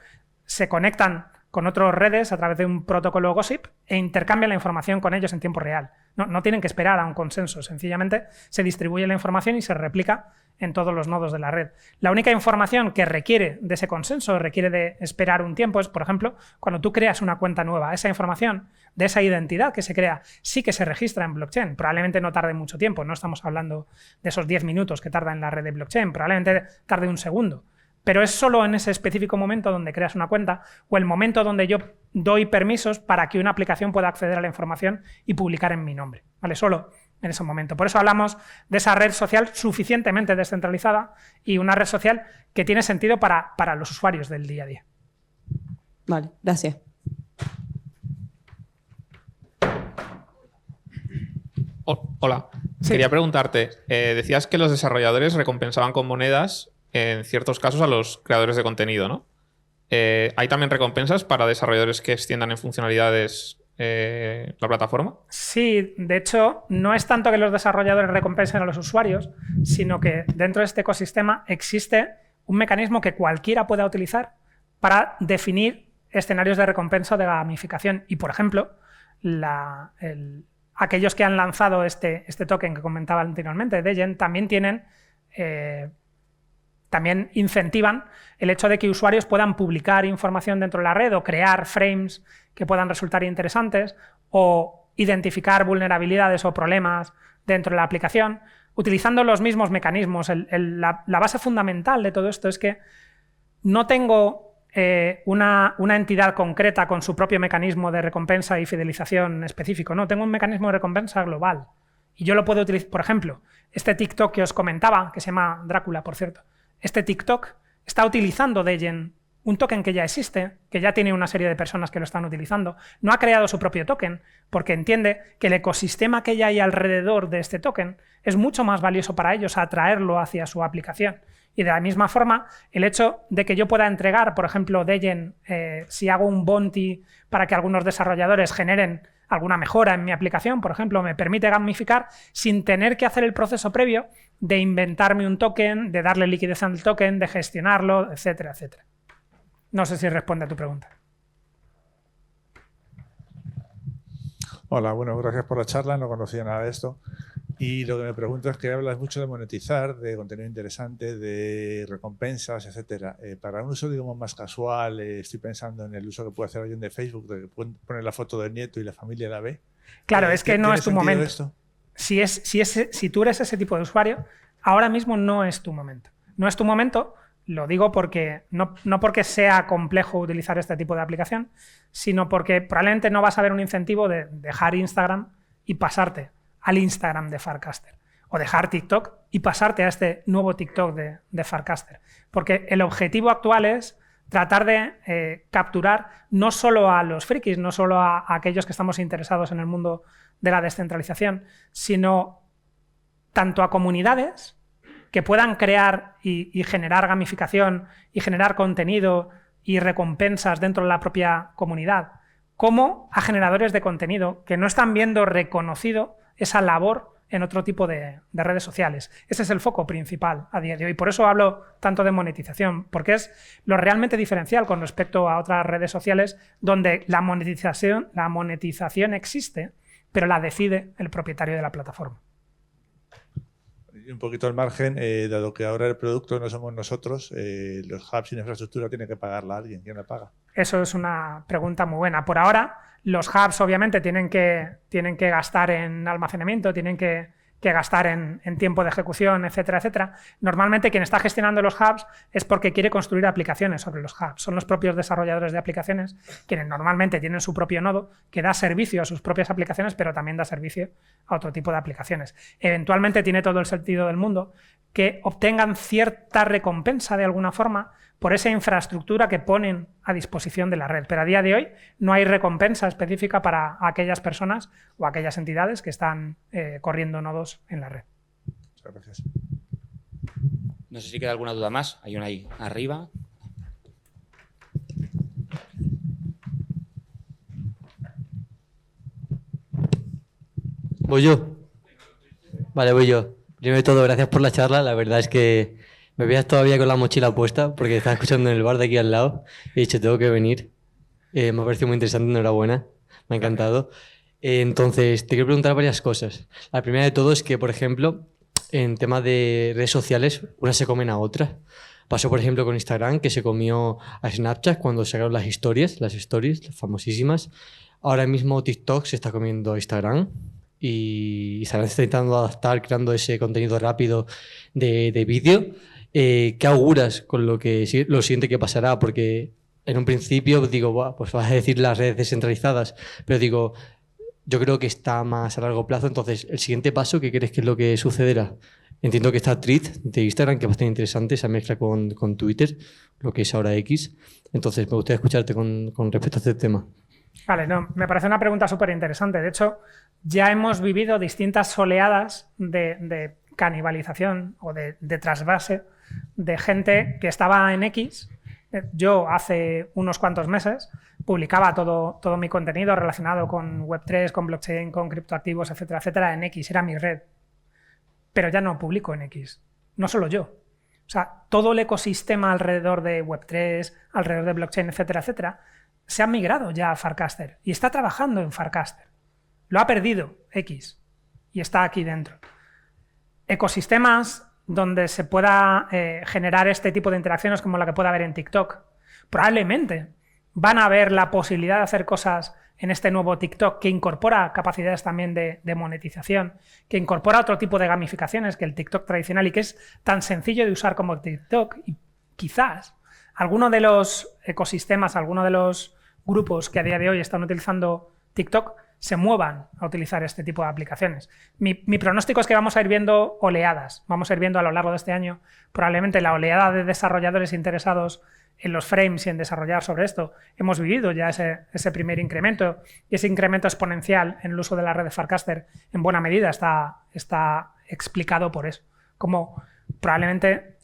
se conectan con otras redes a través de un protocolo gossip e intercambian la información con ellos en tiempo real. No tienen que esperar a un consenso, sencillamente se distribuye la información y se replica en todos los nodos de la red. La única información que requiere de ese consenso, requiere de esperar un tiempo, es, por ejemplo, cuando tú creas una cuenta nueva. Esa información de esa identidad que se crea sí que se registra en blockchain. Probablemente no tarde mucho tiempo, no estamos hablando de esos 10 minutos que tarda en la red de blockchain, probablemente tarde un segundo. Pero es solo en ese específico momento donde creas una cuenta o el momento donde yo doy permisos para que una aplicación pueda acceder a la información y publicar en mi nombre, ¿vale? Solo en ese momento. Por eso hablamos de esa red social suficientemente descentralizada y una red social que tiene sentido para los usuarios del día a día. Vale, gracias. Hola, Sí. Quería preguntarte, decías que los desarrolladores recompensaban con monedas en ciertos casos a los creadores de contenido, ¿no? ¿Hay también recompensas para desarrolladores que extiendan en funcionalidades la plataforma? Sí, de hecho, no es tanto que los desarrolladores recompensen a los usuarios, sino que dentro de este ecosistema existe un mecanismo que cualquiera pueda utilizar para definir escenarios de recompensa o de gamificación. Y, por ejemplo, aquellos que han lanzado este token que comentaba anteriormente, Degen, también tienen... También incentivan el hecho de que usuarios puedan publicar información dentro de la red o crear frames que puedan resultar interesantes o identificar vulnerabilidades o problemas dentro de la aplicación, utilizando los mismos mecanismos. La base fundamental de todo esto es que no tengo una entidad concreta con su propio mecanismo de recompensa y fidelización específico, no, tengo un mecanismo de recompensa global. Y yo lo puedo utilizar, por ejemplo, este TikTok que os comentaba, que se llama Drácula, por cierto. Este TikTok está utilizando Degen, un token que ya existe, que ya tiene una serie de personas que lo están utilizando. No ha creado su propio token porque entiende que el ecosistema que ya hay alrededor de este token es mucho más valioso para ellos atraerlo hacia su aplicación. Y de la misma forma, el hecho de que yo pueda entregar, por ejemplo, Degen, si hago un bounty para que algunos desarrolladores generen alguna mejora en mi aplicación, por ejemplo, me permite gamificar sin tener que hacer el proceso previo de inventarme un token, de darle liquidez al token, de gestionarlo, etcétera, etcétera. No sé si responde a tu pregunta. Hola, bueno, gracias por la charla, no conocía nada de esto. Y lo que me pregunto es que hablas mucho de monetizar, de contenido interesante, de recompensas, etcétera. Para un uso, digamos, más casual, estoy pensando en el uso que puede hacer alguien de Facebook, de poner la foto del nieto y la familia la ve. Claro, es que no es tu momento. Esto? Si tú eres ese tipo de usuario, ahora mismo no es tu momento. No es tu momento, lo digo porque no porque sea complejo utilizar este tipo de aplicación, sino porque probablemente no vas a ver un incentivo de dejar Instagram y pasarte al Instagram de Farcaster, o dejar TikTok y pasarte a este nuevo TikTok de Farcaster. Porque el objetivo actual es tratar de capturar no solo a los frikis, no solo a aquellos que estamos interesados en el mundo de la descentralización, sino tanto a comunidades que puedan crear y generar gamificación y generar contenido y recompensas dentro de la propia comunidad, como a generadores de contenido que no están viendo reconocido esa labor en otro tipo de redes sociales. Ese es el foco principal a día de hoy. Por eso hablo tanto de monetización, porque es lo realmente diferencial con respecto a otras redes sociales donde la monetización existe, pero la decide el propietario de la plataforma. Y un poquito al margen, dado que ahora el producto no somos nosotros, los hubs y la infraestructura tienen que pagarla a alguien. ¿Quién la paga? Eso es una pregunta muy buena. Por ahora, los hubs obviamente tienen que gastar en almacenamiento, tienen que gastar en tiempo de ejecución, etcétera, etcétera. Normalmente quien está gestionando los hubs es porque quiere construir aplicaciones sobre los hubs. Son los propios desarrolladores de aplicaciones quienes normalmente tienen su propio nodo que da servicio a sus propias aplicaciones, pero también da servicio a otro tipo de aplicaciones. Eventualmente tiene todo el sentido del mundo que obtengan cierta recompensa de alguna forma por esa infraestructura que ponen a disposición de la red. Pero a día de hoy no hay recompensa específica para aquellas personas o aquellas entidades que están corriendo nodos en la red. Muchas gracias. No sé si queda alguna duda más. Hay una ahí arriba. ¿Voy yo? Vale, voy yo. Primero de todo, gracias por la charla. La verdad es que me veías todavía con la mochila puesta porque estaba escuchando en el bar de aquí al lado. He dicho, tengo que venir. Me ha parecido muy interesante, enhorabuena. Me ha encantado. Entonces, te quiero preguntar varias cosas. La primera de todo es que, por ejemplo, en temas de redes sociales, unas se comen a otras. Pasó, por ejemplo, con Instagram, que se comió a Snapchat cuando sacaron las stories, las famosísimas. Ahora mismo TikTok se está comiendo a Instagram. Y Instagram se está intentando adaptar, creando ese contenido rápido de vídeo. ¿Qué auguras con lo siguiente que pasará? Porque en un principio digo, buah, pues vas a decir las redes descentralizadas, pero digo, yo creo que está más a largo plazo. Entonces, el siguiente paso, ¿qué crees que es lo que sucederá? Entiendo que está Thread de Instagram, que es bastante interesante, esa mezcla con Twitter, lo que es ahora X. Entonces, me gustaría escucharte con respecto a este tema. Vale, no, me parece una pregunta súper interesante. De hecho, ya hemos vivido distintas oleadas de canibalización o de trasvase de gente que estaba en X. Yo hace unos cuantos meses publicaba todo mi contenido relacionado con Web3, con blockchain, con criptoactivos, etcétera, etcétera, en X. Era mi red. Pero ya no publico en X. No solo yo. O sea, todo el ecosistema alrededor de Web3, alrededor de blockchain, etcétera, etcétera, se ha migrado ya a Farcaster y está trabajando en Farcaster. Lo ha perdido X y está aquí dentro. Ecosistemas donde se pueda generar este tipo de interacciones como la que puede haber en TikTok. Probablemente van a haber la posibilidad de hacer cosas en este nuevo TikTok que incorpora capacidades también de monetización, que incorpora otro tipo de gamificaciones que el TikTok tradicional y que es tan sencillo de usar como TikTok. Y quizás alguno de los ecosistemas, alguno de los grupos que a día de hoy están utilizando TikTok se muevan a utilizar este tipo de aplicaciones. Mi pronóstico es que vamos a ir viendo oleadas. Vamos a ir viendo a lo largo de este año probablemente la oleada de desarrolladores interesados en los frames y en desarrollar sobre esto. Hemos vivido ya ese primer incremento y ese incremento exponencial en el uso de la red de Farcaster en buena medida está explicado por eso. Como probablemente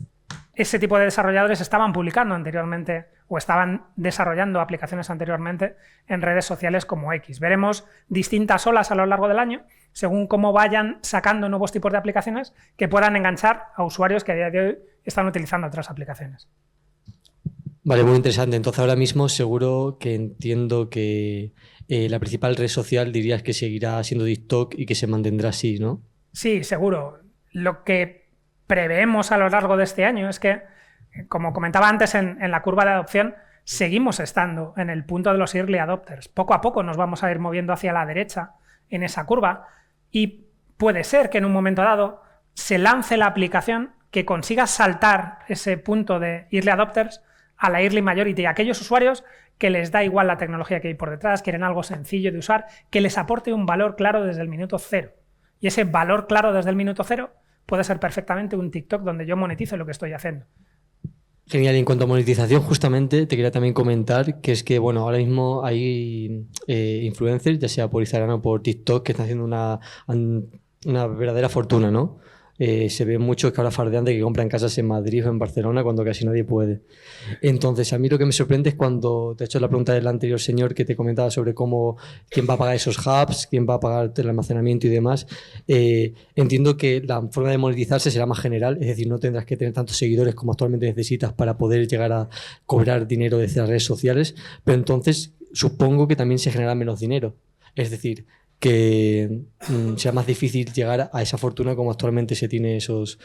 ese tipo de desarrolladores estaban publicando anteriormente o estaban desarrollando aplicaciones anteriormente en redes sociales como X. Veremos distintas olas a lo largo del año según cómo vayan sacando nuevos tipos de aplicaciones que puedan enganchar a usuarios que a día de hoy están utilizando otras aplicaciones. Vale, muy interesante. Entonces ahora mismo seguro que entiendo que la principal red social dirías que seguirá siendo TikTok y que se mantendrá así, ¿no? Sí, seguro. Lo que preveemos a lo largo de este año es que, como comentaba antes en la curva de adopción, seguimos estando en el punto de los early adopters. Poco a poco nos vamos a ir moviendo hacia la derecha en esa curva y puede ser que en un momento dado se lance la aplicación que consiga saltar ese punto de early adopters a la early majority, a aquellos usuarios que les da igual la tecnología que hay por detrás, quieren algo sencillo de usar, que les aporte un valor claro desde el minuto cero. Y ese valor claro desde el minuto cero puede ser perfectamente un TikTok donde yo monetizo lo que estoy haciendo. Genial, y en cuanto a monetización, justamente te quería también comentar que es que, bueno, ahora mismo hay influencers, ya sea por Instagram o por TikTok, que están haciendo una verdadera fortuna, ¿no? Se ve muchos que ahora fardean de que compran casas en Madrid o en Barcelona cuando casi nadie puede. Entonces, a mí lo que me sorprende es cuando, de hecho, la pregunta del anterior señor que te comentaba sobre quién va a pagar esos hubs, quién va a pagar el almacenamiento y demás. Entiendo que la forma de monetizarse será más general, es decir, no tendrás que tener tantos seguidores como actualmente necesitas para poder llegar a cobrar dinero desde las redes sociales, pero entonces supongo que también se generará menos dinero. Es decir, que sea más difícil llegar a esa fortuna como actualmente se tiene esos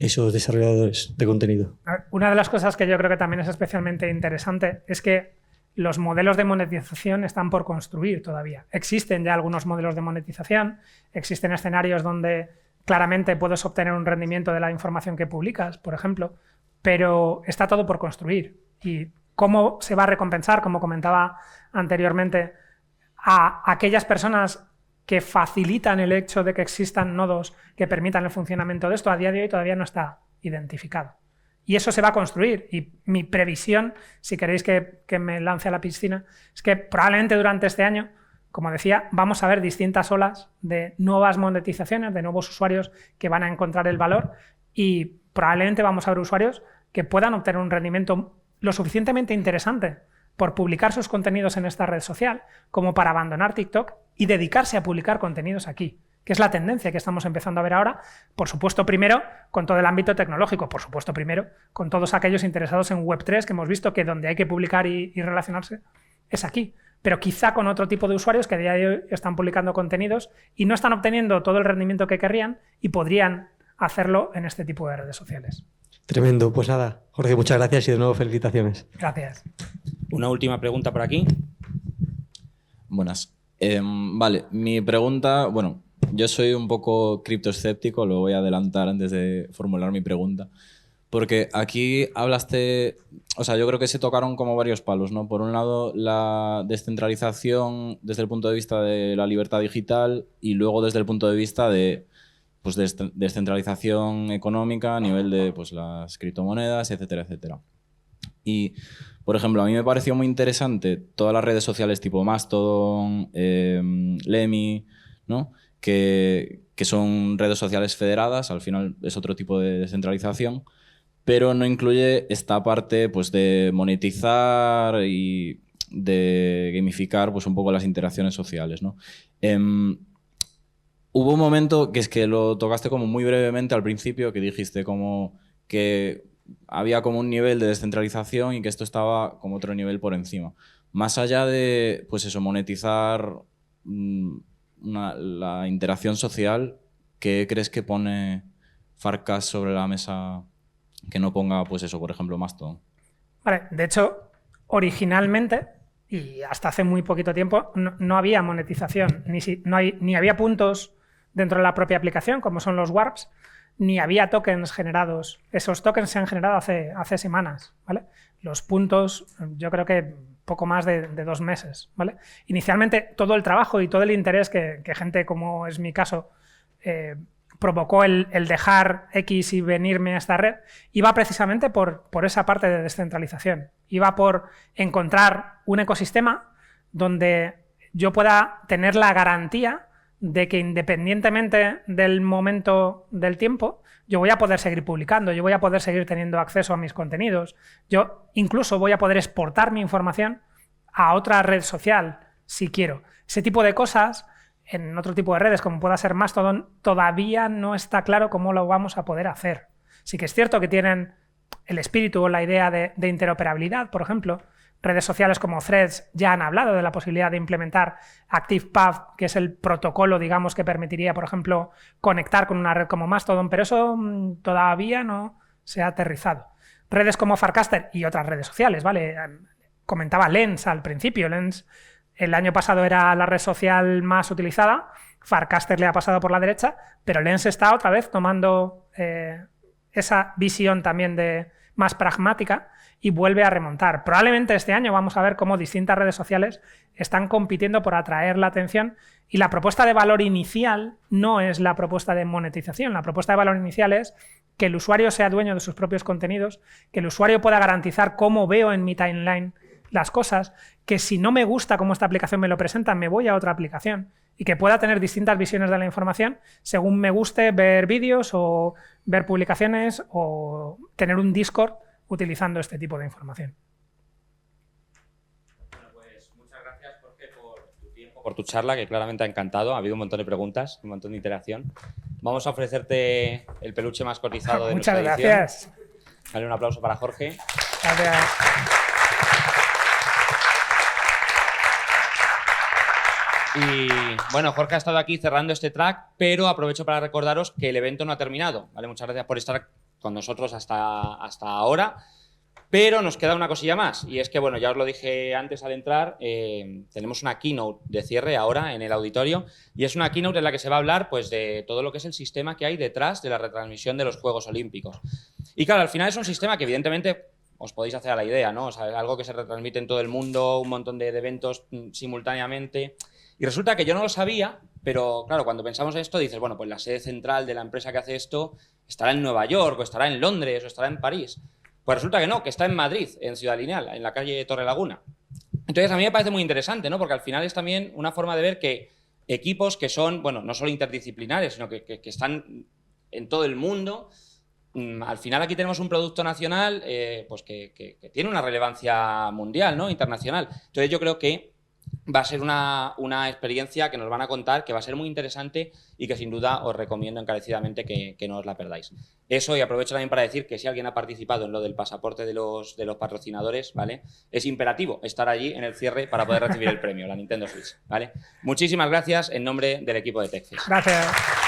desarrolladores de contenido. Una de las cosas que yo creo que también es especialmente interesante es que los modelos de monetización están por construir todavía. Existen ya algunos modelos de monetización, existen escenarios donde claramente puedes obtener un rendimiento de la información que publicas, por ejemplo, pero está todo por construir. ¿Y cómo se va a recompensar, como comentaba anteriormente, a aquellas personas que facilitan el hecho de que existan nodos que permitan el funcionamiento de esto? A día de hoy todavía no está identificado. Y eso se va a construir. Y mi previsión, si queréis que me lance a la piscina, es que probablemente durante este año, como decía, vamos a ver distintas olas de nuevas monetizaciones, de nuevos usuarios que van a encontrar el valor, y probablemente vamos a ver usuarios que puedan obtener un rendimiento lo suficientemente interesante por publicar sus contenidos en esta red social como para abandonar TikTok y dedicarse a publicar contenidos aquí, que es la tendencia que estamos empezando a ver ahora, por supuesto primero con todo el ámbito tecnológico, por supuesto primero con todos aquellos interesados en Web3, que hemos visto que donde hay que publicar y relacionarse es aquí, pero quizá con otro tipo de usuarios que a día de hoy están publicando contenidos y no están obteniendo todo el rendimiento que querrían y podrían hacerlo en este tipo de redes sociales. Tremendo. Pues nada, Jorge, muchas gracias y de nuevo felicitaciones. Gracias. Una última pregunta por aquí. Buenas. Vale, mi pregunta, bueno, yo soy un poco criptoescéptico, lo voy a adelantar antes de formular mi pregunta, porque aquí hablaste, o sea, yo creo que se tocaron como varios palos, ¿no? Por un lado, la descentralización desde el punto de vista de la libertad digital y luego desde el punto de vista de pues, descentralización económica a nivel de pues, las criptomonedas, etcétera, etcétera. Y, por ejemplo, a mí me pareció muy interesante todas las redes sociales tipo Mastodon, Lemmy, ¿no? Que son redes sociales federadas, al final es otro tipo de descentralización, pero no incluye esta parte pues, de monetizar y de gamificar pues, un poco las interacciones sociales, ¿no? Hubo un momento que es que lo tocaste como muy brevemente al principio, que dijiste como que había como un nivel de descentralización y que esto estaba como otro nivel por encima. Más allá de, pues eso, monetizar la interacción social, ¿qué crees que pone Farcas sobre la mesa que no ponga, pues eso, por ejemplo, Mastodon? Vale, de hecho, originalmente, y hasta hace muy poquito tiempo, no había monetización, ni había puntos dentro de la propia aplicación, como son los warps, ni había tokens generados. Esos tokens se han generado hace semanas, ¿vale? Los puntos, yo creo que poco más de 2 meses, ¿vale? Inicialmente, todo el trabajo y todo el interés que gente, como es mi caso, provocó el dejar X y venirme a esta red, iba precisamente por esa parte de descentralización. Iba por encontrar un ecosistema donde yo pueda tener la garantía de que independientemente del momento del tiempo, yo voy a poder seguir publicando, yo voy a poder seguir teniendo acceso a mis contenidos, yo incluso voy a poder exportar mi información a otra red social si quiero. Ese tipo de cosas en otro tipo de redes, como pueda ser Mastodon, todavía no está claro cómo lo vamos a poder hacer. Sí que es cierto que tienen el espíritu o la idea de interoperabilidad, por ejemplo. Redes sociales como Threads ya han hablado de la posibilidad de implementar ActivePath, que es el protocolo, digamos, que permitiría, por ejemplo, conectar con una red como Mastodon, pero eso todavía no se ha aterrizado. Redes como Farcaster y otras redes sociales, ¿vale? Comentaba Lens al principio. Lens el año pasado era la red social más utilizada, Farcaster le ha pasado por la derecha, pero Lens está otra vez tomando esa visión también de más pragmática y vuelve a remontar. Probablemente este año vamos a ver cómo distintas redes sociales están compitiendo por atraer la atención y la propuesta de valor inicial no es la propuesta de monetización. La propuesta de valor inicial es que el usuario sea dueño de sus propios contenidos, que el usuario pueda garantizar cómo veo en mi timeline las cosas, que si no me gusta cómo esta aplicación me lo presenta, me voy a otra aplicación y que pueda tener distintas visiones de la información según me guste ver vídeos o ver publicaciones o tener un Discord utilizando este tipo de información. Bueno, pues muchas gracias, Jorge, por tu tiempo, por tu charla, que claramente ha encantado. Ha habido un montón de preguntas, un montón de interacción. Vamos a ofrecerte el peluche más cotizado de Muchas nuestra edición. gracias. Dale un aplauso para Jorge. Gracias. Y bueno, Jorge ha estado aquí cerrando este track, pero aprovecho para recordaros que el evento no ha terminado, ¿vale? Muchas gracias por estar con nosotros hasta ahora, pero nos queda una cosilla más, y es que, bueno, ya os lo dije antes al entrar, tenemos una keynote de cierre ahora en el auditorio, y es una keynote en la que se va a hablar, pues, de todo lo que es el sistema que hay detrás de la retransmisión de los Juegos Olímpicos. Y claro, al final es un sistema que evidentemente os podéis hacer a la idea, ¿no? O sea, es algo que se retransmite en todo el mundo, un montón de eventos simultáneamente. Y resulta que yo no lo sabía, pero claro, cuando pensamos en esto dices, bueno, pues la sede central de la empresa que hace esto estará en Nueva York, o estará en Londres, o estará en París. Pues resulta que no, que está en Madrid, en Ciudad Lineal, en la calle Torrelaguna. Entonces a mí me parece muy interesante, ¿no? Porque al final es también una forma de ver que equipos que son, bueno, no solo interdisciplinares, sino que están en todo el mundo. Al final aquí tenemos un producto nacional pues que tiene una relevancia mundial, ¿no? Internacional. Entonces yo creo que va a ser una experiencia que nos van a contar, que va a ser muy interesante y que sin duda os recomiendo encarecidamente que no os la perdáis. Eso, y aprovecho también para decir que si alguien ha participado en lo del pasaporte de los patrocinadores, ¿vale? Es imperativo estar allí en el cierre para poder recibir el premio, la Nintendo Switch, ¿vale? Muchísimas gracias en nombre del equipo de TechFest. Gracias.